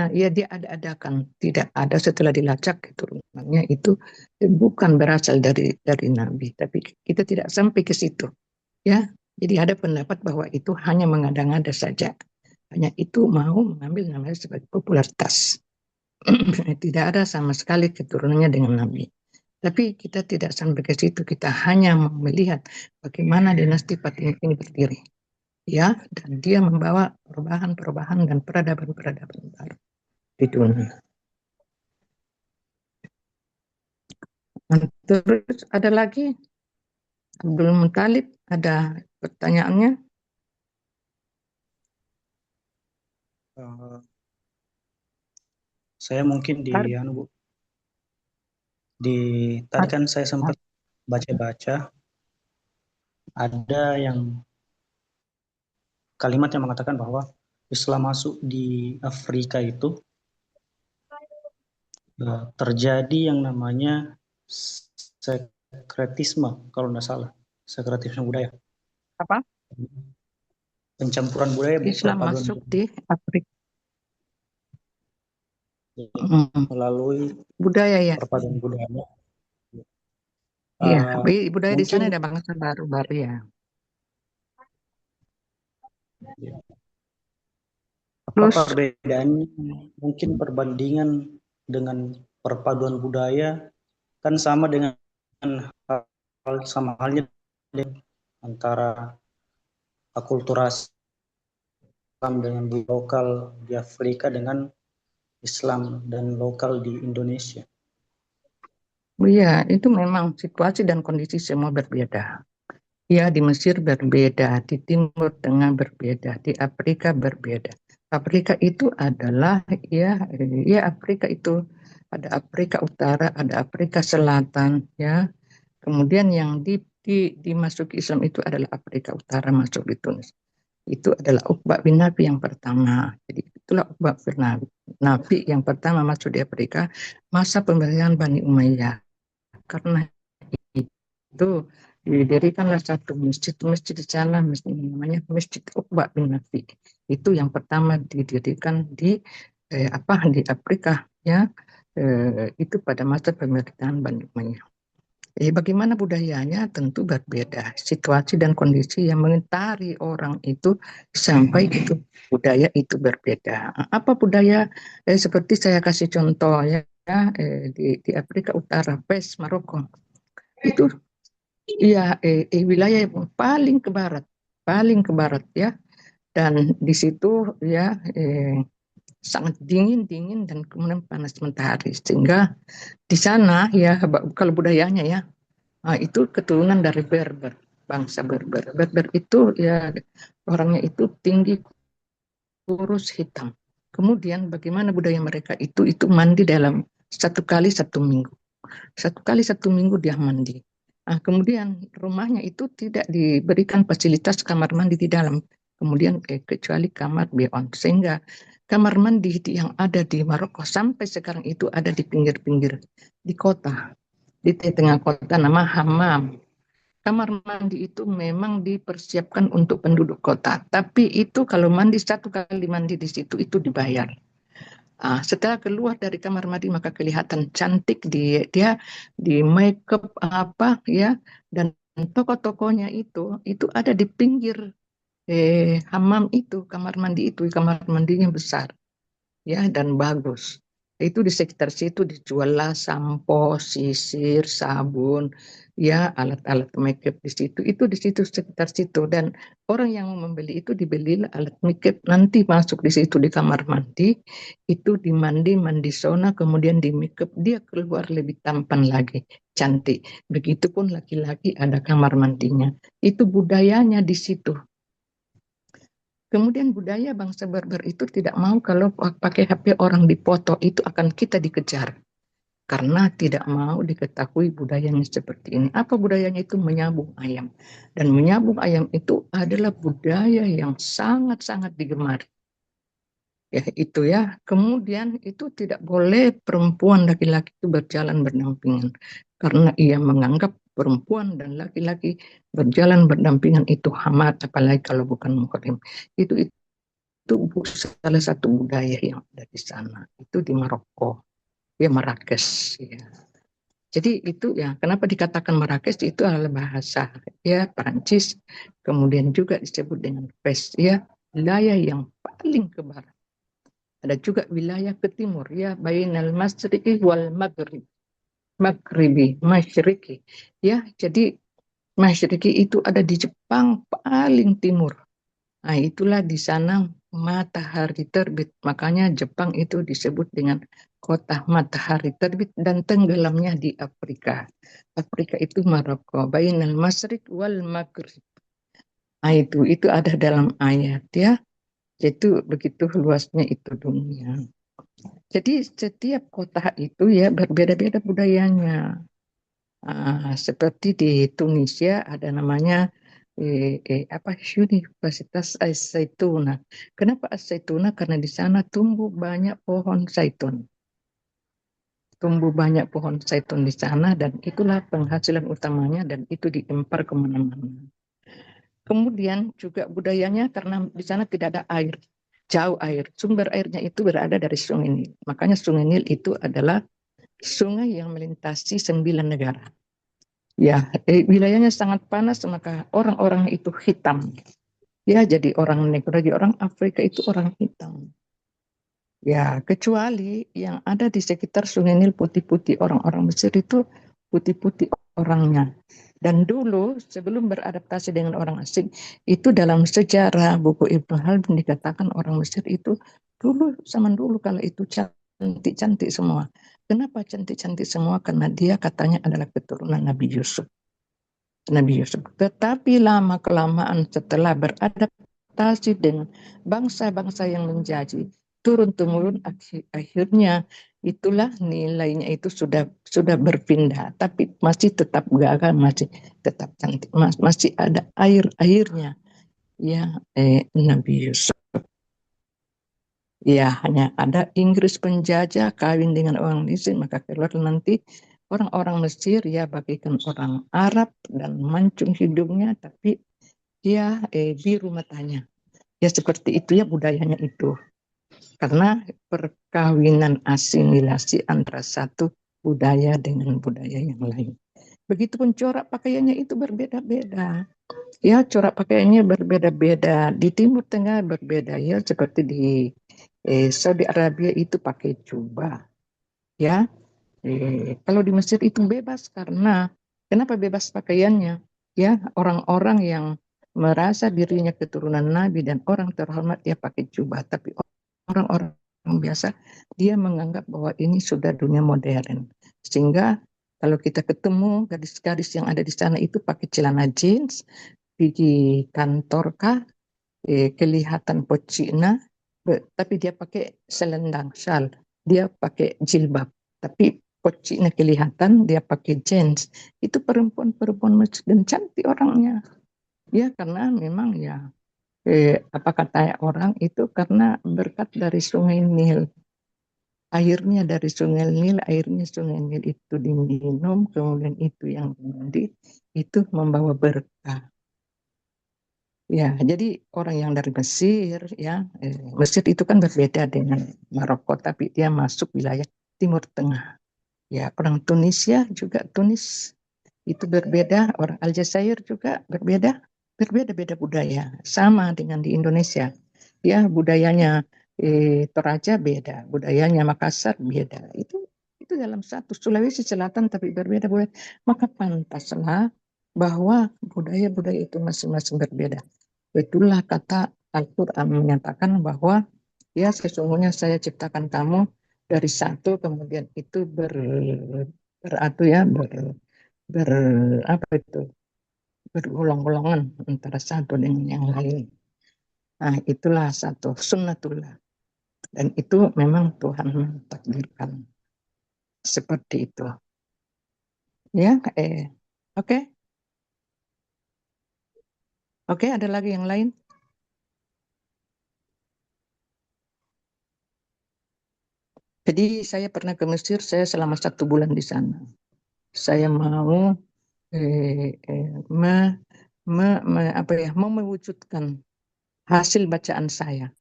ya dia ada-adakan, tidak ada setelah dilacak keturunannya itu bukan berasal dari Nabi, tapi kita tidak sampai ke situ ya. Jadi ada pendapat bahwa itu hanya mengada-ngada saja, hanya itu mau mengambil namanya sebagai popularitas. Tidak ada sama sekali keturunannya dengan Nabi. Tapi kita tidak sampai ke situ, kita hanya melihat bagaimana dinasti Fatimiyah ini berdiri. Ya, dan dia membawa perubahan-perubahan dan peradaban-peradaban baru di dunia. Terus ada lagi Abdul Muthalib, ada pertanyaannya? Saya mungkin tadi kan saya sempat baca-baca ada yang kalimat yang mengatakan bahwa Islam masuk di Afrika itu terjadi yang namanya sekretisme, kalau tidak salah, sekretisme budaya. Apa? Pencampuran budaya. Islam masuk di Afrika. melalui budaya ya. perpaduan budaya. Iya, budaya di sana Mungkin ada bangsa baru-baru ya. apa Terus perbedaannya? Mungkin perbandingan dengan perpaduan budaya kan sama dengan sama halnya antara akulturasi Islam dengan lokal di Afrika dengan Islam dan lokal di Indonesia. iya, itu memang situasi dan kondisi semua berbeda. Ya, di Mesir berbeda, di Timur Tengah berbeda, di Afrika berbeda. Afrika itu adalah ya Afrika itu ada Afrika Utara, ada Afrika Selatan, ya. Kemudian yang dimasuki Islam itu adalah Afrika Utara masuk di Tunis. Itu adalah Uqbah bin Nafi yang pertama. Jadi itulah Uqbah bin Nafi yang pertama masuk di Afrika masa pemerintahan Bani Umayyah. Karena itu didirikanlah satu masjid di sana, namanya Masjid Uqbah bin Nafi. Itu yang pertama didirikan di Afrika, ya. Itu pada masa pemerintahan Bani Umayyah. Bagaimana budayanya tentu berbeda. Situasi dan kondisi yang mengitari orang itu sampai itu budaya itu berbeda. Apa budaya? Seperti saya kasih contoh ya, di Afrika Utara, Fes, Maroko. Itu ya wilayah yang paling ke barat ya. Dan di situ ya sangat dingin dan kemudian panas matahari, sehingga di sana ya kalau budayanya ya itu keturunan dari Berber, bangsa Berber. Berber itu ya orangnya itu tinggi, kurus, hitam. Kemudian bagaimana budaya mereka itu mandi dalam 1 kali 1 minggu. 1 kali 1 minggu dia mandi. Kemudian rumahnya itu tidak diberikan fasilitas kamar mandi di dalam. Kemudian kecuali kamar beon, sehingga kamar mandi yang ada di Maroko sampai sekarang itu ada di pinggir-pinggir di kota, di tengah kota, nama hammam. Kamar mandi itu memang dipersiapkan untuk penduduk kota, tapi itu kalau mandi 1 kali mandi di situ itu dibayar. Setelah keluar dari kamar mandi maka kelihatan cantik, dia di make up apa ya, dan toko-tokonya itu ada di pinggir hammam itu, kamar mandi itu, kamar mandinya besar ya dan bagus. Itu di sekitar situ dijuallah sampo, sisir, sabun, ya alat-alat makeup di situ. Itu di situ sekitar situ, dan orang yang mau membeli itu dibelilah alat makeup, nanti masuk di situ di kamar mandi, itu mandi sauna, kemudian di makeup, dia keluar lebih tampan lagi, cantik. Begitupun laki-laki ada kamar mandinya. Itu budayanya di situ. Kemudian budaya bangsa Berber itu tidak mau kalau pakai HP orang dipoto, itu akan kita dikejar. Karena tidak mau diketahui budayanya seperti ini. Apa budayanya itu? Menyabung ayam. Dan menyabung ayam itu adalah budaya yang sangat-sangat digemari. Ya itu ya. Kemudian itu tidak boleh perempuan laki-laki itu berjalan berdampingan. Karena ia menganggap perempuan dan laki-laki berjalan berdampingan itu hamat, apalagi kalau bukan muhrim. Itu salah satu budaya yang ada di sana. Itu di Maroko, ya Marrakesh. Ya. Jadi itu ya, kenapa dikatakan Marrakesh itu adalah bahasa ya Perancis, kemudian juga disebut dengan Fes, ya wilayah yang paling ke barat. Ada juga wilayah ke timur, ya bainal masyriqi wal maghribi, ya. Jadi masyriqi itu ada di Jepang paling timur. Itulah di sana matahari terbit. Makanya Jepang itu disebut dengan kota matahari terbit, dan tenggelamnya di Afrika. Afrika itu Maroko, bainal masyriq wal maghrib. Itu ada dalam ayat ya. Itu begitu luasnya itu dunia. Jadi setiap kota itu ya berbeda-beda budayanya. Seperti di Tunisia ada namanya Universitas As-Zaituna. Kenapa As-Zaituna? Karena di sana tumbuh banyak pohon zaitun. Tumbuh banyak pohon zaitun di sana, dan itulah penghasilan utamanya, dan itu diimpor kemana-mana. Kemudian juga budayanya, karena di sana tidak ada air. jauh air. Sumber airnya itu berada dari Sungai Nil. Makanya Sungai Nil itu adalah sungai yang melintasi 9 negara. Ya, wilayahnya sangat panas, maka orang-orang itu hitam. Ya, jadi orang negro, jadi orang Afrika itu orang hitam. Ya, kecuali yang ada di sekitar Sungai Nil putih-putih, orang-orang Mesir itu putih-putih orangnya. Dan dulu sebelum beradaptasi dengan orang asing, itu dalam sejarah buku Ibnu Haldun dikatakan orang Mesir itu dulu, zaman dulu kalau itu cantik-cantik semua. Kenapa cantik-cantik semua? Karena dia katanya adalah keturunan Nabi Yusuf. Nabi Yusuf. Tetapi lama-kelamaan setelah beradaptasi dengan bangsa-bangsa yang menjajah, turun-temurun akhirnya itulah nilainya itu sudah berpindah, tapi masih tetap gagal, masih tetap cantik, masih ada air-airnya. Ya, Nabi Yusuf. Ya, hanya ada Inggris penjajah kawin dengan orang Mesir, maka keluar nanti orang-orang Mesir ya bagikan orang Arab dan mancung hidungnya, tapi dia biru matanya. Ya seperti itu ya budayanya itu. Karena perkawinan asimilasi antara satu budaya dengan budaya yang lain. Begitupun corak pakaiannya itu berbeda-beda. Ya, corak pakaiannya berbeda-beda. Di Timur Tengah berbeda ya, seperti di Saudi Arabia itu pakai jubah. Ya, kalau di Mesir itu bebas karena kenapa bebas pakaiannya? Ya, orang-orang yang merasa dirinya keturunan Nabi dan orang terhormat dia pakai jubah, tapi orang-orang biasa dia menganggap bahwa ini sudah dunia modern. Sehingga kalau kita ketemu gadis-gadis yang ada di sana itu pakai celana jeans, di kantor kah, kelihatan pocina, tapi dia pakai selendang, syal, dia pakai jilbab, tapi pocina kelihatan, dia pakai jeans. Itu perempuan-perempuan masjid dan cantik orangnya. Ya karena memang ya apa kata orang itu karena berkat dari Sungai Nil. Airnya dari Sungai Nil, airnya Sungai Nil itu diminum, kemudian itu yang mandi, itu membawa berkah. Ya, jadi orang yang dari Mesir, ya, Mesir itu kan berbeda dengan Maroko, tapi dia masuk wilayah Timur Tengah. Ya, orang Tunisia juga Tunis itu berbeda, orang Aljazair juga berbeda-beda budaya, sama dengan di Indonesia. Ya, budayanya Toraja beda, budayanya Makassar beda. Itu dalam satu Sulawesi Selatan tapi berbeda budaya. Maka pantaslah bahwa budaya-budaya itu masing-masing berbeda. Itulah kata Al-Quran menyatakan bahwa ya sesungguhnya saya ciptakan kamu dari satu, kemudian itu apa itu bergolong-golongan antara satu dengan yang lain. Nah, itulah satu sunnatullah. Dan itu memang Tuhan mentakdirkan seperti itu. Ya, oke. Oke, ada lagi yang lain? Jadi saya pernah ke Mesir, saya selama 1 bulan di sana. Saya mau mau mewujudkan hasil bacaan saya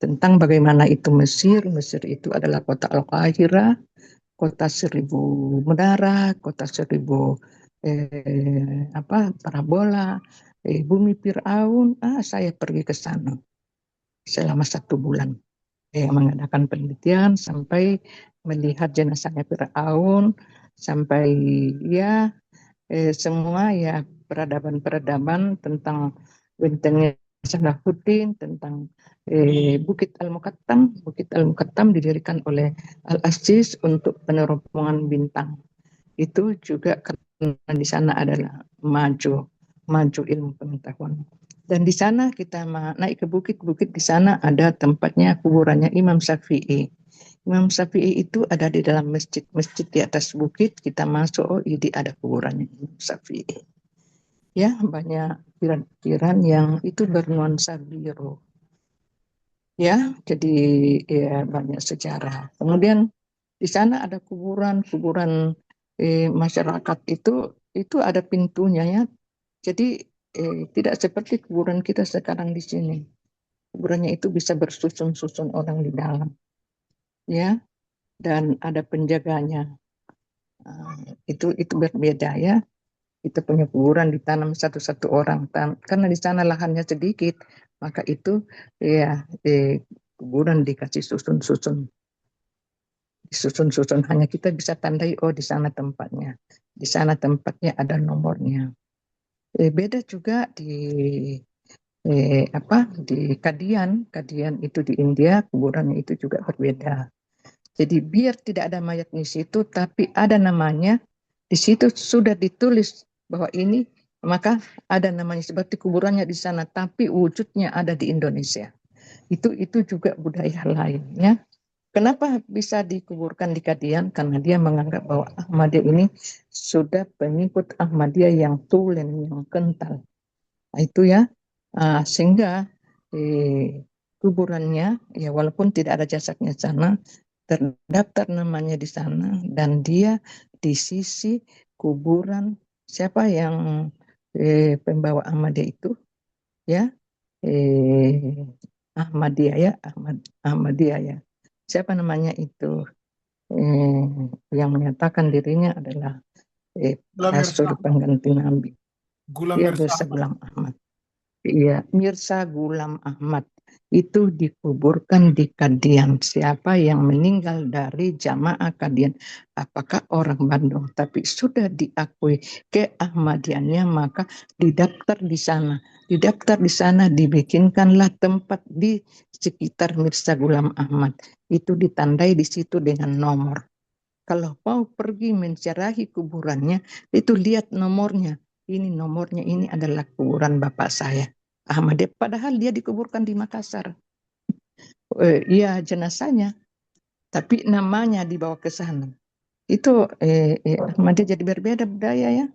tentang bagaimana itu Mesir. Mesir itu adalah kota Al-Qahira, kota 1000 menara, kota 1000 parabola, bumi Fir'aun. Saya pergi ke sana selama 1 bulan. Mengadakan penelitian sampai melihat jenazahnya Fir'aun, sampai ya semua ya peradaban-peradaban tentang bentengnya Salahuddin, tentang Bukit Al-Muqattam. Bukit Al-Muqattam didirikan oleh Al-Aziz untuk peneropongan bintang. Itu juga karena di sana adalah maju ilmu pengetahuan. Dan di sana kita naik ke bukit-bukit, di sana ada tempatnya kuburannya Imam Syafi'i. Imam Syafi'i itu ada di dalam masjid di atas bukit. Kita masuk, ini ada kuburannya Imam Syafi'i. Ya, banyak piran-piran yang itu bernuansa biru. Ya, jadi ya banyak sejarah. Kemudian di sana ada kuburan masyarakat itu ada pintunya ya. Jadi tidak seperti kuburan kita sekarang di sini. kuburannya itu bisa bersusun-susun orang di dalam, ya, dan ada penjaganya. Itu berbeda ya. Kita punya kuburan ditanam satu-satu orang, karena di sana lahannya sedikit, maka itu ya kuburan dikasih susun-susun, hanya kita bisa tandai, oh di sana tempatnya, ada nomornya. Beda juga di di Kadian itu di India, kuburannya itu juga berbeda. Jadi biar tidak ada mayat di situ, tapi ada namanya di situ, sudah ditulis bahwa ini, maka ada namanya seperti kuburannya di sana, tapi wujudnya ada di Indonesia. Itu juga budaya lain ya. Kenapa bisa dikuburkan di Kadian? Karena dia menganggap bahwa Ahmadiyah ini sudah pengikut Ahmadiyah yang tulen, yang kental. Nah, itu ya, sehingga kuburannya ya walaupun tidak ada jasadnya di sana, terdaftar namanya di sana, dan dia di sisi kuburan siapa yang pembawa Ahmadiyah itu ya, Ahmadiyah ya, Ahmadiyah ya. Siapa namanya itu yang menyatakan dirinya adalah Rasul pengganti Nabi. Dia Mirza Ghulam Ahmad. Iya, Mirza Ghulam Ahmad itu dikuburkan di Kadian. Siapa yang meninggal dari jamaah Kadian, apakah orang Bandung, tapi sudah diakui ke Ahmadiannya, maka didaftar di sana. Dibikinkanlah tempat di sekitar Mirza Ghulam Ahmad. Itu ditandai di situ dengan nomor. Kalau mau pergi mencerahi kuburannya, itu lihat nomornya. Ini nomornya, ini adalah kuburan bapak saya, Ahmadiyah. Padahal dia dikuburkan di Makassar. Iya jenazahnya, tapi namanya dibawa ke sana. Itu Ahmadiyah jadi berbeda budaya ya.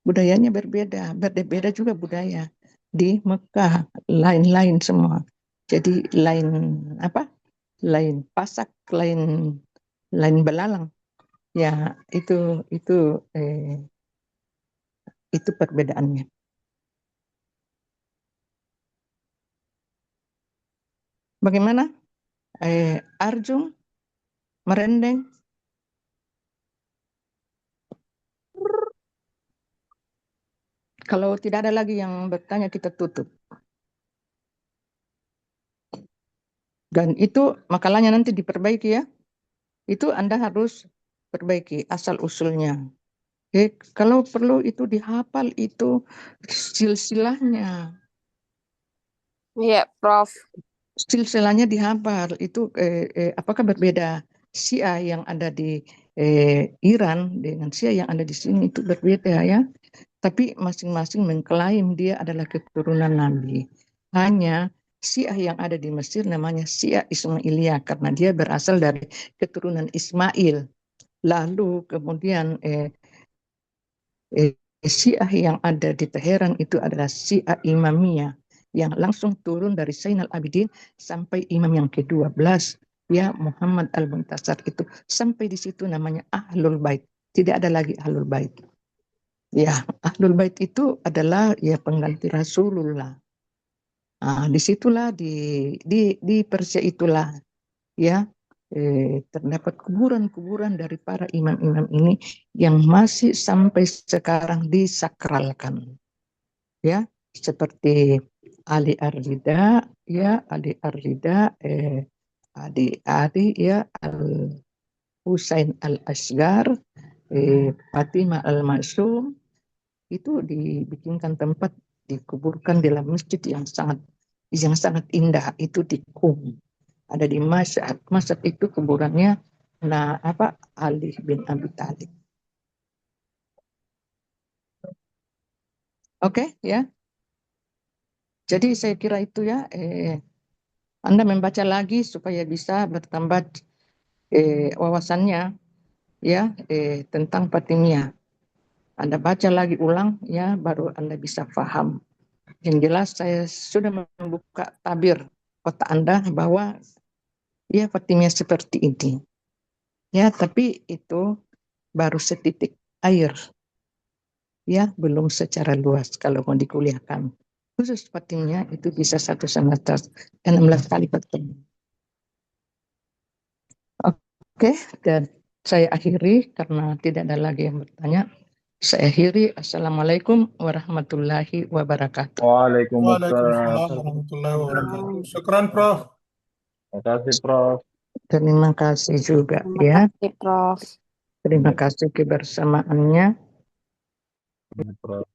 Budayanya berbeda juga budaya. Di Mekah lain-lain semua. Jadi lain lain Pasak, lain belalang. Ya, itu perbedaannya. Bagaimana? Arjun, Merendeng. Kalau tidak ada lagi yang bertanya, kita tutup. Dan itu makalahnya nanti diperbaiki ya. Itu Anda harus perbaiki asal-usulnya. Kalau perlu itu dihafal, itu silsilahnya. Iya, Prof. Silsilahnya dihafal. Itu apakah berbeda Syiah yang ada di Iran dengan Syiah yang ada di sini, itu berbeda ya. Tapi masing-masing mengklaim dia adalah keturunan Nabi. Hanya Syiah yang ada di Mesir namanya Syiah Ismailiyah karena dia berasal dari keturunan Ismail. Lalu kemudian Syiah yang ada di Teheran itu adalah Syiah Imamiyah yang langsung turun dari Zainal Abidin sampai imam yang ke-12 ya, Muhammad Al-Muntasar, itu sampai di situ namanya Ahlul Bait. Tidak ada lagi Ahlul Bait. Ya, Ahlul Bait itu adalah ya pengganti Rasulullah. Disitulah di Persia itulah ya terdapat kuburan-kuburan dari para imam-imam ini yang masih sampai sekarang disakralkan. Ya, seperti Ali Ar-Rida ya, Adi ya, Al-Husain Al-Asghar, Fatimah Al-Masum, itu dibikinkan tempat dikuburkan dalam masjid yang sangat indah, itu di Qum. Ada di Mashhad. Mashhad itu kuburannya Ali bin Abi Thalib. Oke, ya. Jadi saya kira itu ya. Anda membaca lagi supaya bisa bertambah wawasannya ya tentang Fatimiyah. Anda baca lagi ulang ya, baru Anda bisa paham. Yang jelas saya sudah membuka tabir otak Anda bahwa ya Fatimiyah seperti ini. Ya, tapi itu baru setitik air. Ya, belum secara luas kalau mau dikuliahkan. khusus Fatimnya itu bisa 1 semester dan 16 kali bertemu. Oke, dan saya akhiri karena tidak ada lagi yang bertanya. Saya akhiri. Assalamualaikum warahmatullahi wabarakatuh. Waalaikumsalam. Waalaikumsalam warahmatullahi wabarakatuh. Syukran, Prof. Terima kasih, Prof. Terima kasih juga Terima ya. kasih, Prof. Terima kasih kebersamaannya. Prof.